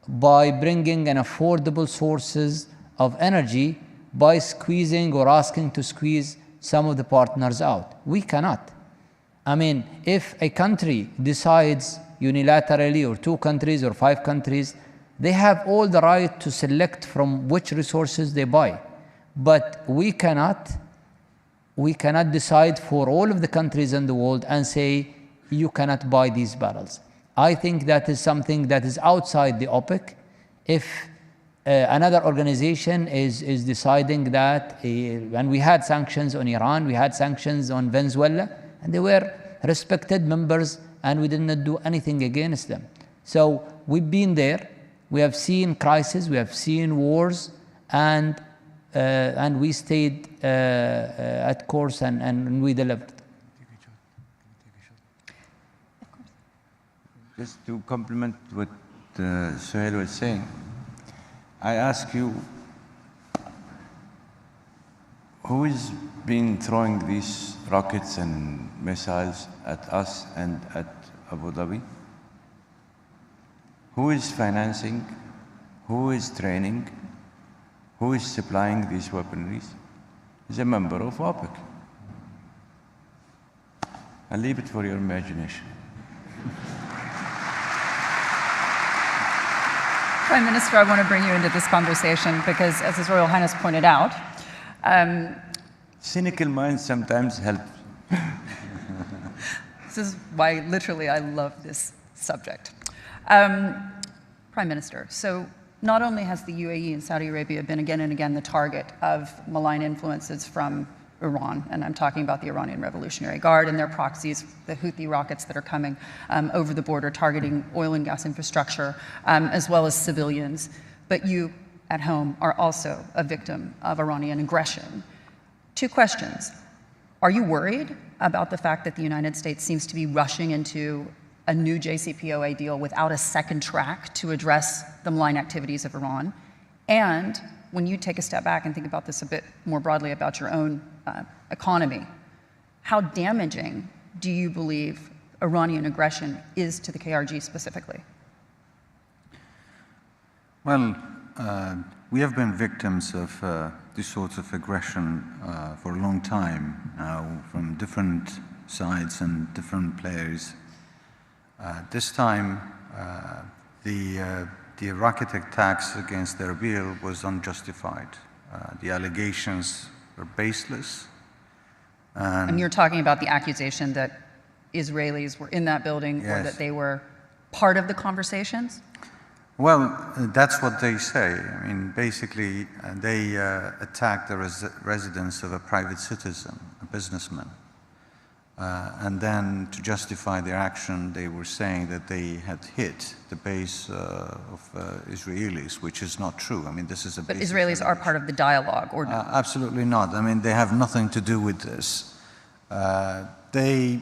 by bringing an affordable sources of energy by squeezing or asking to squeeze some of the partners out? We cannot. I mean, if a country decides unilaterally, or 2 countries or 5 countries, they have all the right to select from which resources they buy. But we cannot decide for all of the countries in the world and say, you cannot buy these barrels. I think that is something that is outside the OPEC. If another organization is deciding that, and we had sanctions on Iran, we had sanctions on Venezuela, and they were respected members, and we did not do anything against them. So we've been there. We have seen crises, we have seen wars, and and we stayed at course and we delivered. Just to complement what Suhail was saying, I ask you, who has been throwing these rockets and missiles at us and at Abu Dhabi? Who is financing? Who is training? Who is supplying these weaponries? Is a member of OPEC. I'll leave it for your imagination. Prime Minister, I want to bring you into this conversation because, as His Royal Highness pointed out, cynical minds sometimes help. This is why, literally, I love this subject. Prime Minister, so not only has the UAE and Saudi Arabia been again and again the target of malign influences from Iran, and I'm talking about the Iranian Revolutionary Guard and their proxies, the Houthi rockets that are coming over the border targeting oil and gas infrastructure, as well as civilians. But you, at home, are also a victim of Iranian aggression. Two questions. Are you worried about the fact that the United States seems to be rushing into a new JCPOA deal without a second track to address the malign activities of Iran? And when you take a step back and think about this a bit more broadly about your own economy, how damaging do you believe Iranian aggression is to the KRG specifically? Well, we have been victims of this sort of aggression for a long time now from different sides and different players. This time, the rocket attacks against Erbil was unjustified. The allegations were baseless. And you're talking about the accusation that Israelis were in that building, yes, or that they were part of the conversations? Well, that's what they say. I mean, basically, they attacked the residence of a private citizen, a businessman. And then, to justify their action, they were saying that they had hit the base of Israelis, which is not true. I mean, this is a But Israelis are part of the dialogue, or not? Absolutely not. I mean, they have nothing to do with this. They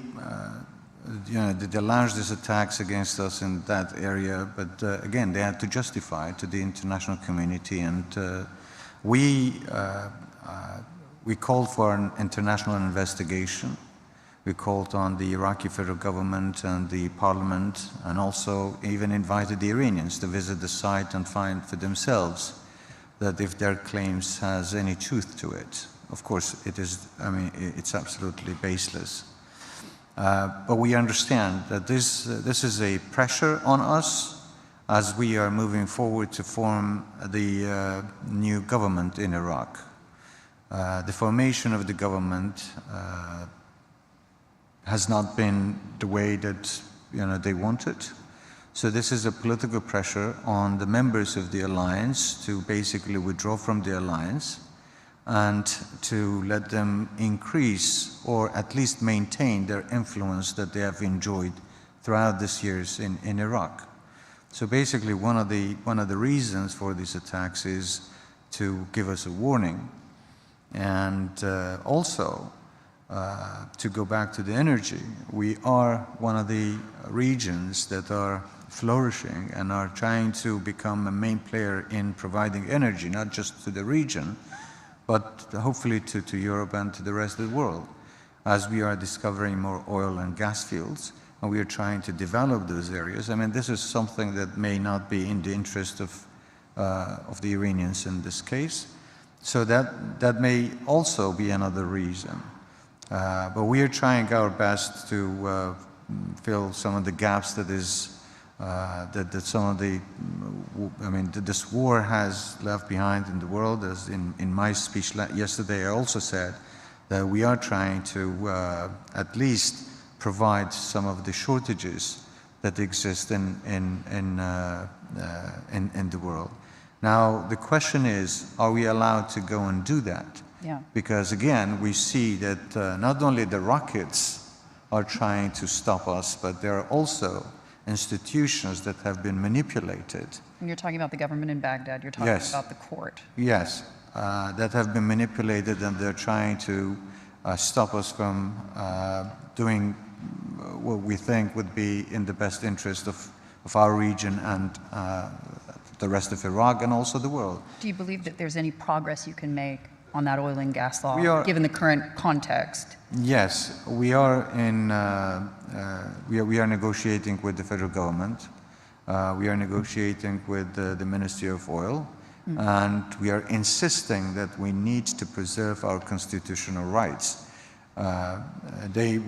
launched these attacks against us in that area, but again, they had to justify it to the international community, and we called for an international investigation. We called on the Iraqi federal government and the parliament, and also even invited the Iranians to visit the site and find for themselves that if their claims has any truth to it. Of course, it is, I mean, it's absolutely baseless. But we understand that this is a pressure on us as we are moving forward to form the new government in Iraq. The formation of the government has not been the way that they wanted. So this is a political pressure on the members of the alliance to basically withdraw from the alliance and to let them increase or at least maintain their influence that they have enjoyed throughout these years in Iraq. So basically one of the reasons for these attacks is to give us a warning, and also to go back to the energy. We are one of the regions that are flourishing and are trying to become a main player in providing energy, not just to the region, but hopefully to Europe and to the rest of the world, as we are discovering more oil and gas fields, and we are trying to develop those areas. I mean, this is something that may not be in the interest of the Iranians in this case. So that may also be another reason. But we are trying our best to fill some of the gaps that some of the, that this war has left behind in the world. As in my speech yesterday, I also said that we are trying to at least provide some of the shortages that exist in the world. Now, the question is, are we allowed to go and do that? Yeah. Because again, we see that not only the rockets are trying to stop us, but there are also institutions that have been manipulated. And you're talking about the government in Baghdad, you're talking Yes. about the court. Yes, that have been manipulated, and they're trying to stop us from doing what we think would be in the best interest of our region and the rest of Iraq and also the world. Do you believe that there's any progress you can make on that oil and gas law, given the current context? Yes, we are negotiating with the federal government. We are negotiating with the Ministry of Oil, and we are insisting that we need to preserve our constitutional rights. The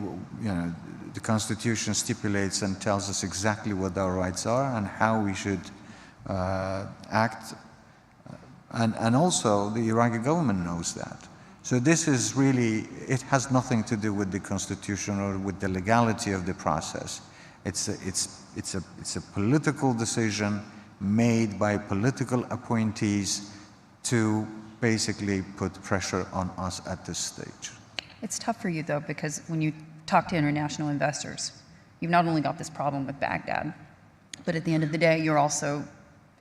Constitution stipulates and tells us exactly what our rights are and how we should act, and also the Iraqi government knows that. So this is really, it has nothing to do with the Constitution or with the legality of the process. It's a political decision made by political appointees to basically put pressure on us at this stage. It's tough for you, though, because when you talk to international investors, you've not only got this problem with Baghdad, but at the end of the day, you're also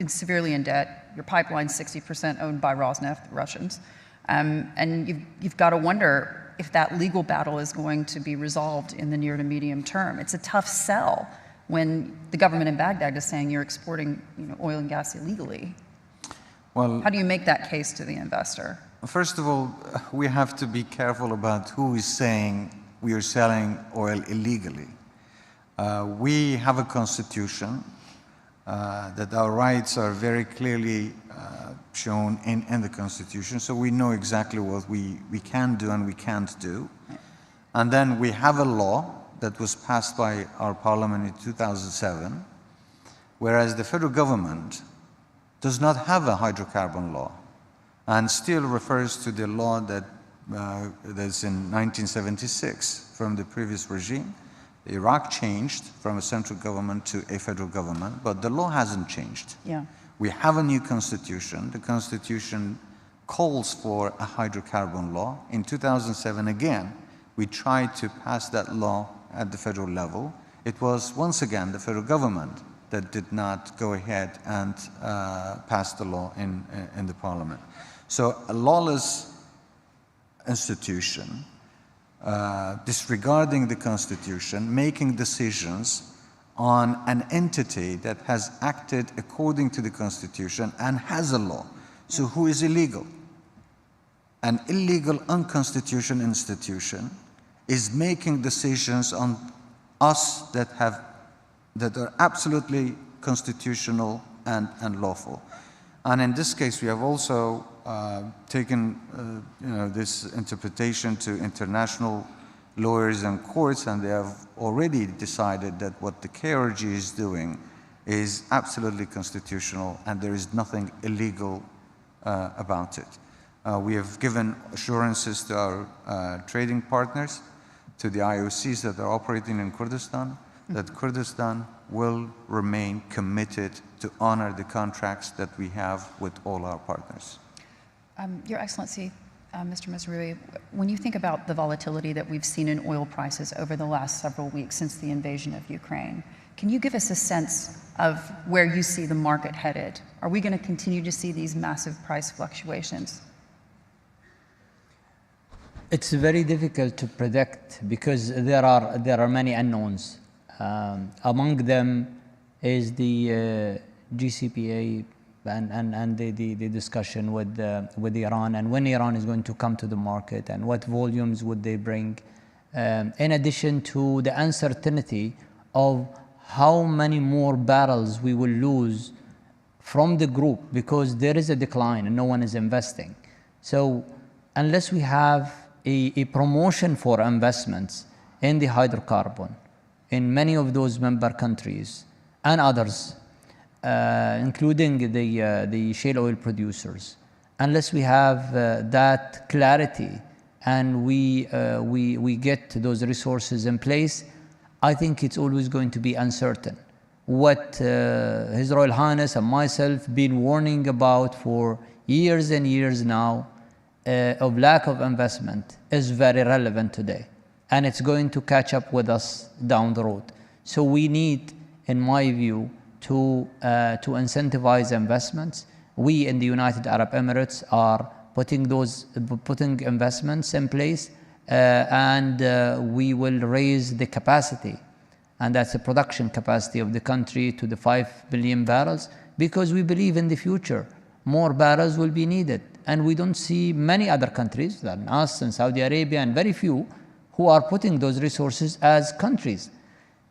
severely in debt. Your pipeline's 60% owned by Rosneft, the Russians. And you've got to wonder if that legal battle is going to be resolved in the near to medium term. It's a tough sell when the government in Baghdad is saying you're exporting oil and gas illegally. Well, how do you make that case to the investor? First of all, we have to be careful about who is saying we are selling oil illegally. We have a constitution that our rights are very clearly shown in the Constitution, so we know exactly what we can do and we can't do. And then we have a law that was passed by our parliament in 2007, whereas the federal government does not have a hydrocarbon law and still refers to the law that's in 1976 from the previous regime. Iraq changed from a central government to a federal government, but the law hasn't changed. Yeah. We have a new constitution. The constitution calls for a hydrocarbon law. In 2007, again, we tried to pass that law at the federal level. It was, once again, the federal government that did not go ahead and pass the law in the parliament. So a lawless institution, disregarding the Constitution, making decisions on an entity that has acted according to the Constitution and has a law. So who is illegal? An illegal, unconstitutional institution is making decisions on us that are absolutely constitutional and lawful. And in this case, we have also taken this interpretation to international lawyers and courts, and they have already decided that what the KRG is doing is absolutely constitutional and there is nothing illegal about it. We have given assurances to our trading partners, to the IOCs that are operating in Kurdistan, that Kurdistan will remain committed to honor the contracts that we have with all our partners. Your Excellency, Mr. Mazrui, when you think about the volatility that we've seen in oil prices over the last several weeks since the invasion of Ukraine, can you give us a sense of where you see the market headed? Are we going to continue to see these massive price fluctuations? It's very difficult to predict because there are many unknowns. Among them is the GCPA and the discussion with Iran, and when Iran is going to come to the market and what volumes would they bring, in addition to the uncertainty of how many more barrels we will lose from the group because there is a decline and no one is investing. So unless we have a promotion for investments in the hydrocarbon in many of those member countries and others, including the shale oil producers, unless we have that clarity and we get those resources in place, I think it's always going to be uncertain. What His Royal Highness and myself been warning about for years and years now of lack of investment is very relevant today, and it's going to catch up with us down the road. So we need, in my view, to incentivize investments. We in the United Arab Emirates are putting investments in place, and we will raise the capacity, and that's the production capacity of the country, to the 5 billion barrels, because we believe in the future more barrels will be needed. And we don't see many other countries than us and Saudi Arabia and very few who are putting those resources as countries.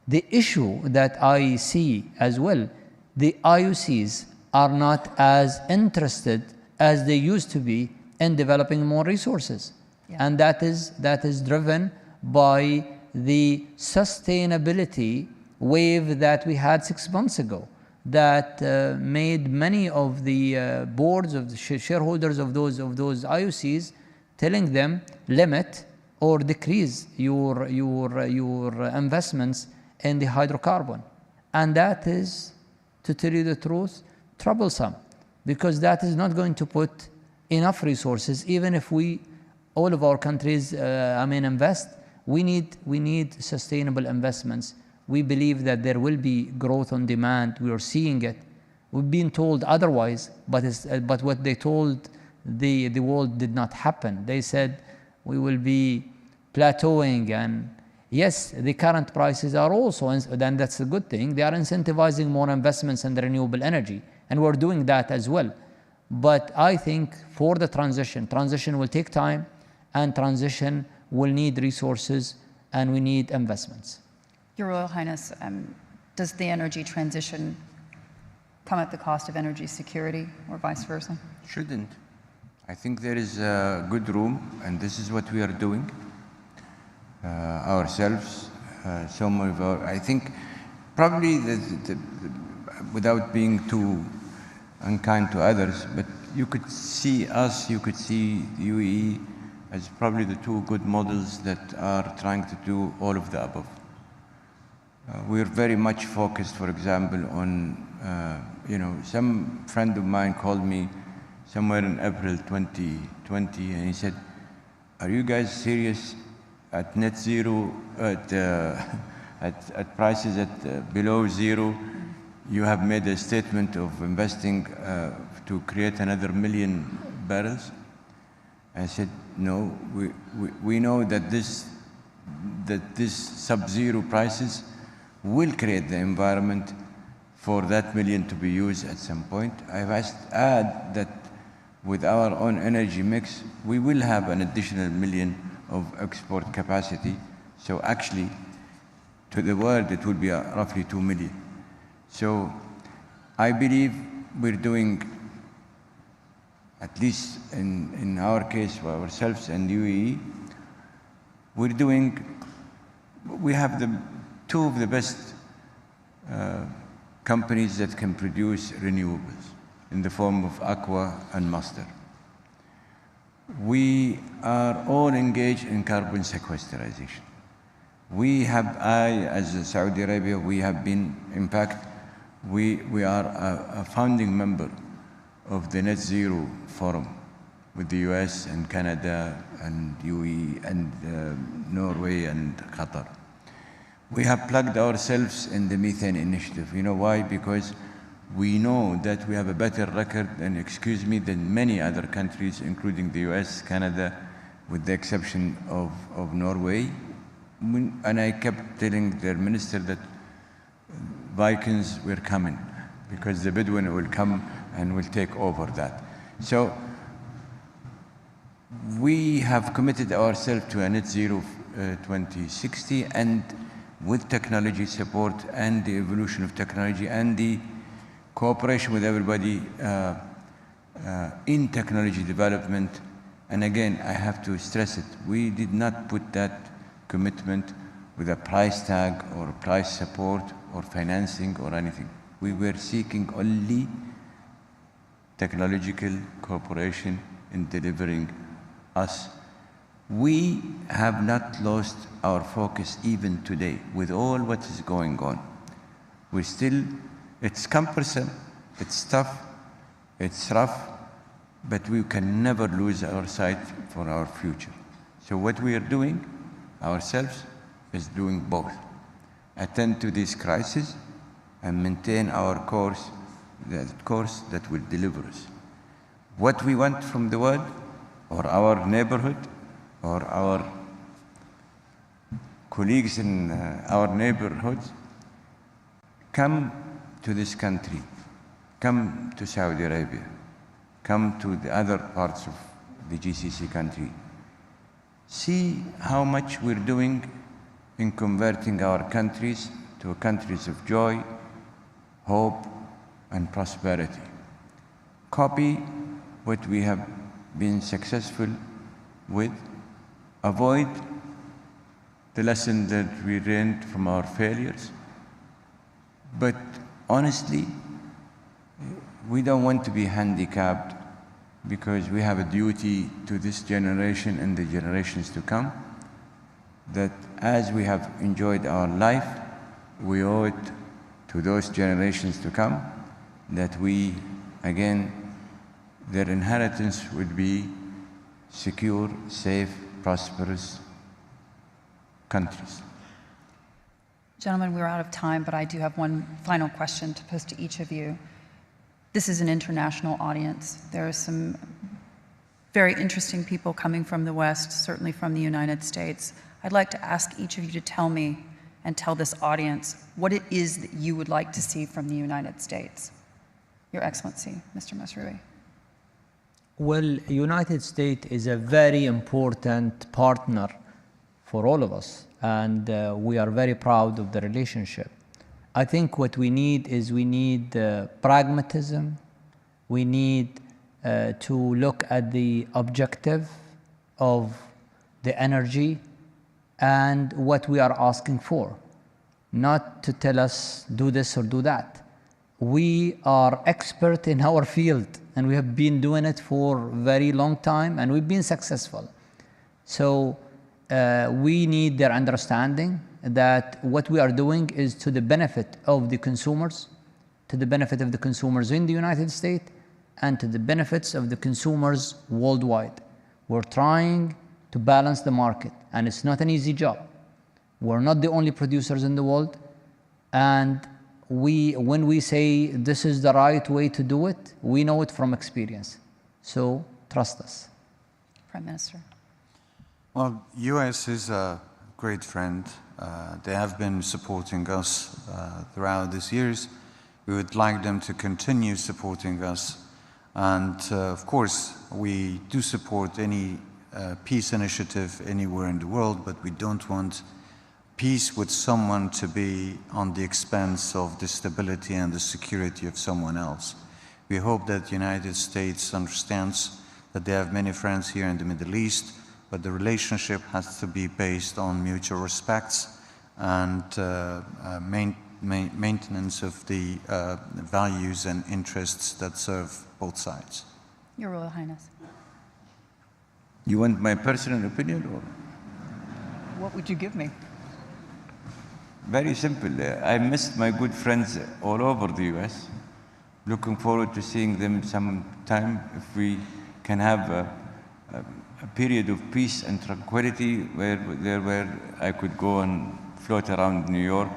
The issue that I see as well, the IOCs are not as interested as they used to be in developing more resources. Yeah. And that is driven by the sustainability wave that we had 6 months ago, that made many of the boards of the shareholders of those IOCs telling them limit or decrease your investments in the hydrocarbon. And that is, to tell you the truth, troublesome, because that is not going to put enough resources. Even if all of our countries invest, we need sustainable investments. We believe that there will be growth on demand. We are seeing it. We've been told otherwise, but what they told the world did not happen. They said we will be plateauing, and yes, the current prices are also, and that's a good thing, they are incentivizing more investments in renewable energy, and we're doing that as well. But I think for the transition will take time, and transition will need resources, and we need investments. Your Royal Highness, does the energy transition come at the cost of energy security, or vice versa? Shouldn't. I think there is good room, and this is what we are doing ourselves. I think probably without being too unkind to others, but you could see us, you could see UAE as probably the two good models that are trying to do all of the above. We're very much focused, for example, on, some friend of mine called me somewhere in April 2020, and he said, "Are you guys serious at net zero, at prices at below zero? You have made a statement of investing to create another 1 million barrels?" I said, "No, we know that this sub-zero prices will create the environment for that 1 million to be used at some point. I must add that with our own energy mix, we will have an additional 1 million of export capacity. So actually, to the world, it will be roughly 2 million. So I believe we're doing, at least in our case, for ourselves and UAE, we have two of the best companies that can produce renewables in the form of Aqua and Master. We are all engaged in carbon sequestration. As Saudi Arabia, we have been, in fact, we are a founding member of the Net Zero Forum with the US and Canada and UAE and Norway and Qatar. We have plugged ourselves in the methane initiative. You know why? Because we know that we have a better record, than many other countries, including the US, Canada, with the exception of Norway. And I kept telling their minister that Vikings were coming, because the Bedouin will come and will take over that. So we have committed ourselves to a net zero 2060, and with technology support and the evolution of technology and the cooperation with everybody in technology development. And again, I have to stress it, we did not put that commitment with a price tag or price support or financing or anything. We were seeking only technological cooperation in delivering us. We have not lost our focus even today with all what is going on. It's cumbersome, it's tough, it's rough, but we can never lose our sight for our future. So what we are doing ourselves is doing both. Attend to this crisis and maintain our course, that will deliver us. What we want from the world or our neighborhood, or our colleagues in our neighborhoods, come to this country, come to Saudi Arabia, come to the other parts of the GCC country. See how much we're doing in converting our countries to countries of joy, hope, and prosperity. Copy what we have been successful with. Avoid the lesson that we learned from our failures. But honestly, we don't want to be handicapped, because we have a duty to this generation and the generations to come, that as we have enjoyed our life, we owe it to those generations to come, that we, again, their inheritance would be secure, safe, prosperous countries. Gentlemen, we're out of time, but I do have one final question to pose to each of you. This is an international audience. There are some very interesting people coming from the West, certainly from the United States. I'd like to ask each of you to tell me and tell this audience what it is that you would like to see from the United States. Your Excellency, Mr. Masroui. Well, United States is a very important partner for all of us, and we are very proud of the relationship. I think what we need is pragmatism. We need to look at the objective of the energy and what we are asking for, not to tell us do this or do that. We are expert in our field, and we have been doing it for a very long time, and we've been successful. So we need their understanding that what we are doing is to the benefit of the consumers, to the benefit of the consumers in the United States, and to the benefits of the consumers worldwide. We're trying to balance the market, and it's not an easy job. We're not the only producers in the world, and when we say this is the right way to do it, we know it from experience. So trust us. Prime Minister. Well, U.S. is a great friend. They have been supporting us throughout these years. We would like them to continue supporting us. And of course, we do support any peace initiative anywhere in the world, but we don't want peace with someone to be on the expense of the stability and the security of someone else. We hope that the United States understands that they have many friends here in the Middle East, but the relationship has to be based on mutual respects and maintenance of the values and interests that serve both sides. Your Royal Highness. You want my personal opinion, or? What would you give me? Very simple. I missed my good friends all over the US. Looking forward to seeing them sometime, if we can have a period of peace and tranquility where I could go and float around New York,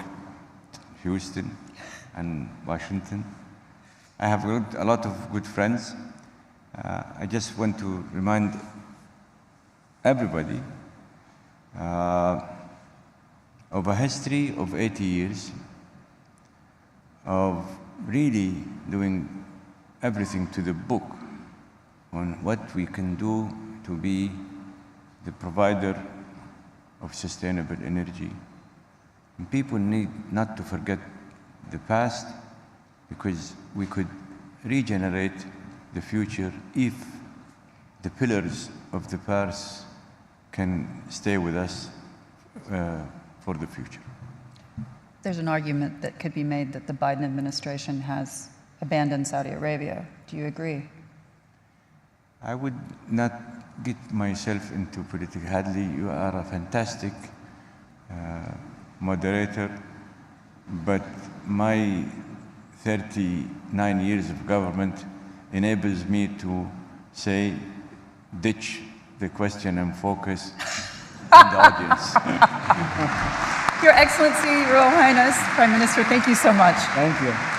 Houston, and Washington. I have a lot of good friends. I just want to remind everybody of a history of 80 years of really doing everything to the book on what we can do to be the provider of sustainable energy. And people need not to forget the past, because we could regenerate the future if the pillars of the past can stay with us for the future. There's an argument that could be made that the Biden administration has abandoned Saudi Arabia. Do you agree? I would not get myself into political. Hadley, you are a fantastic moderator, but my 39 years of government enables me to say, ditch the question and focus on the audience. Your Excellency, Royal Highness, Prime Minister, thank you so much. Thank you.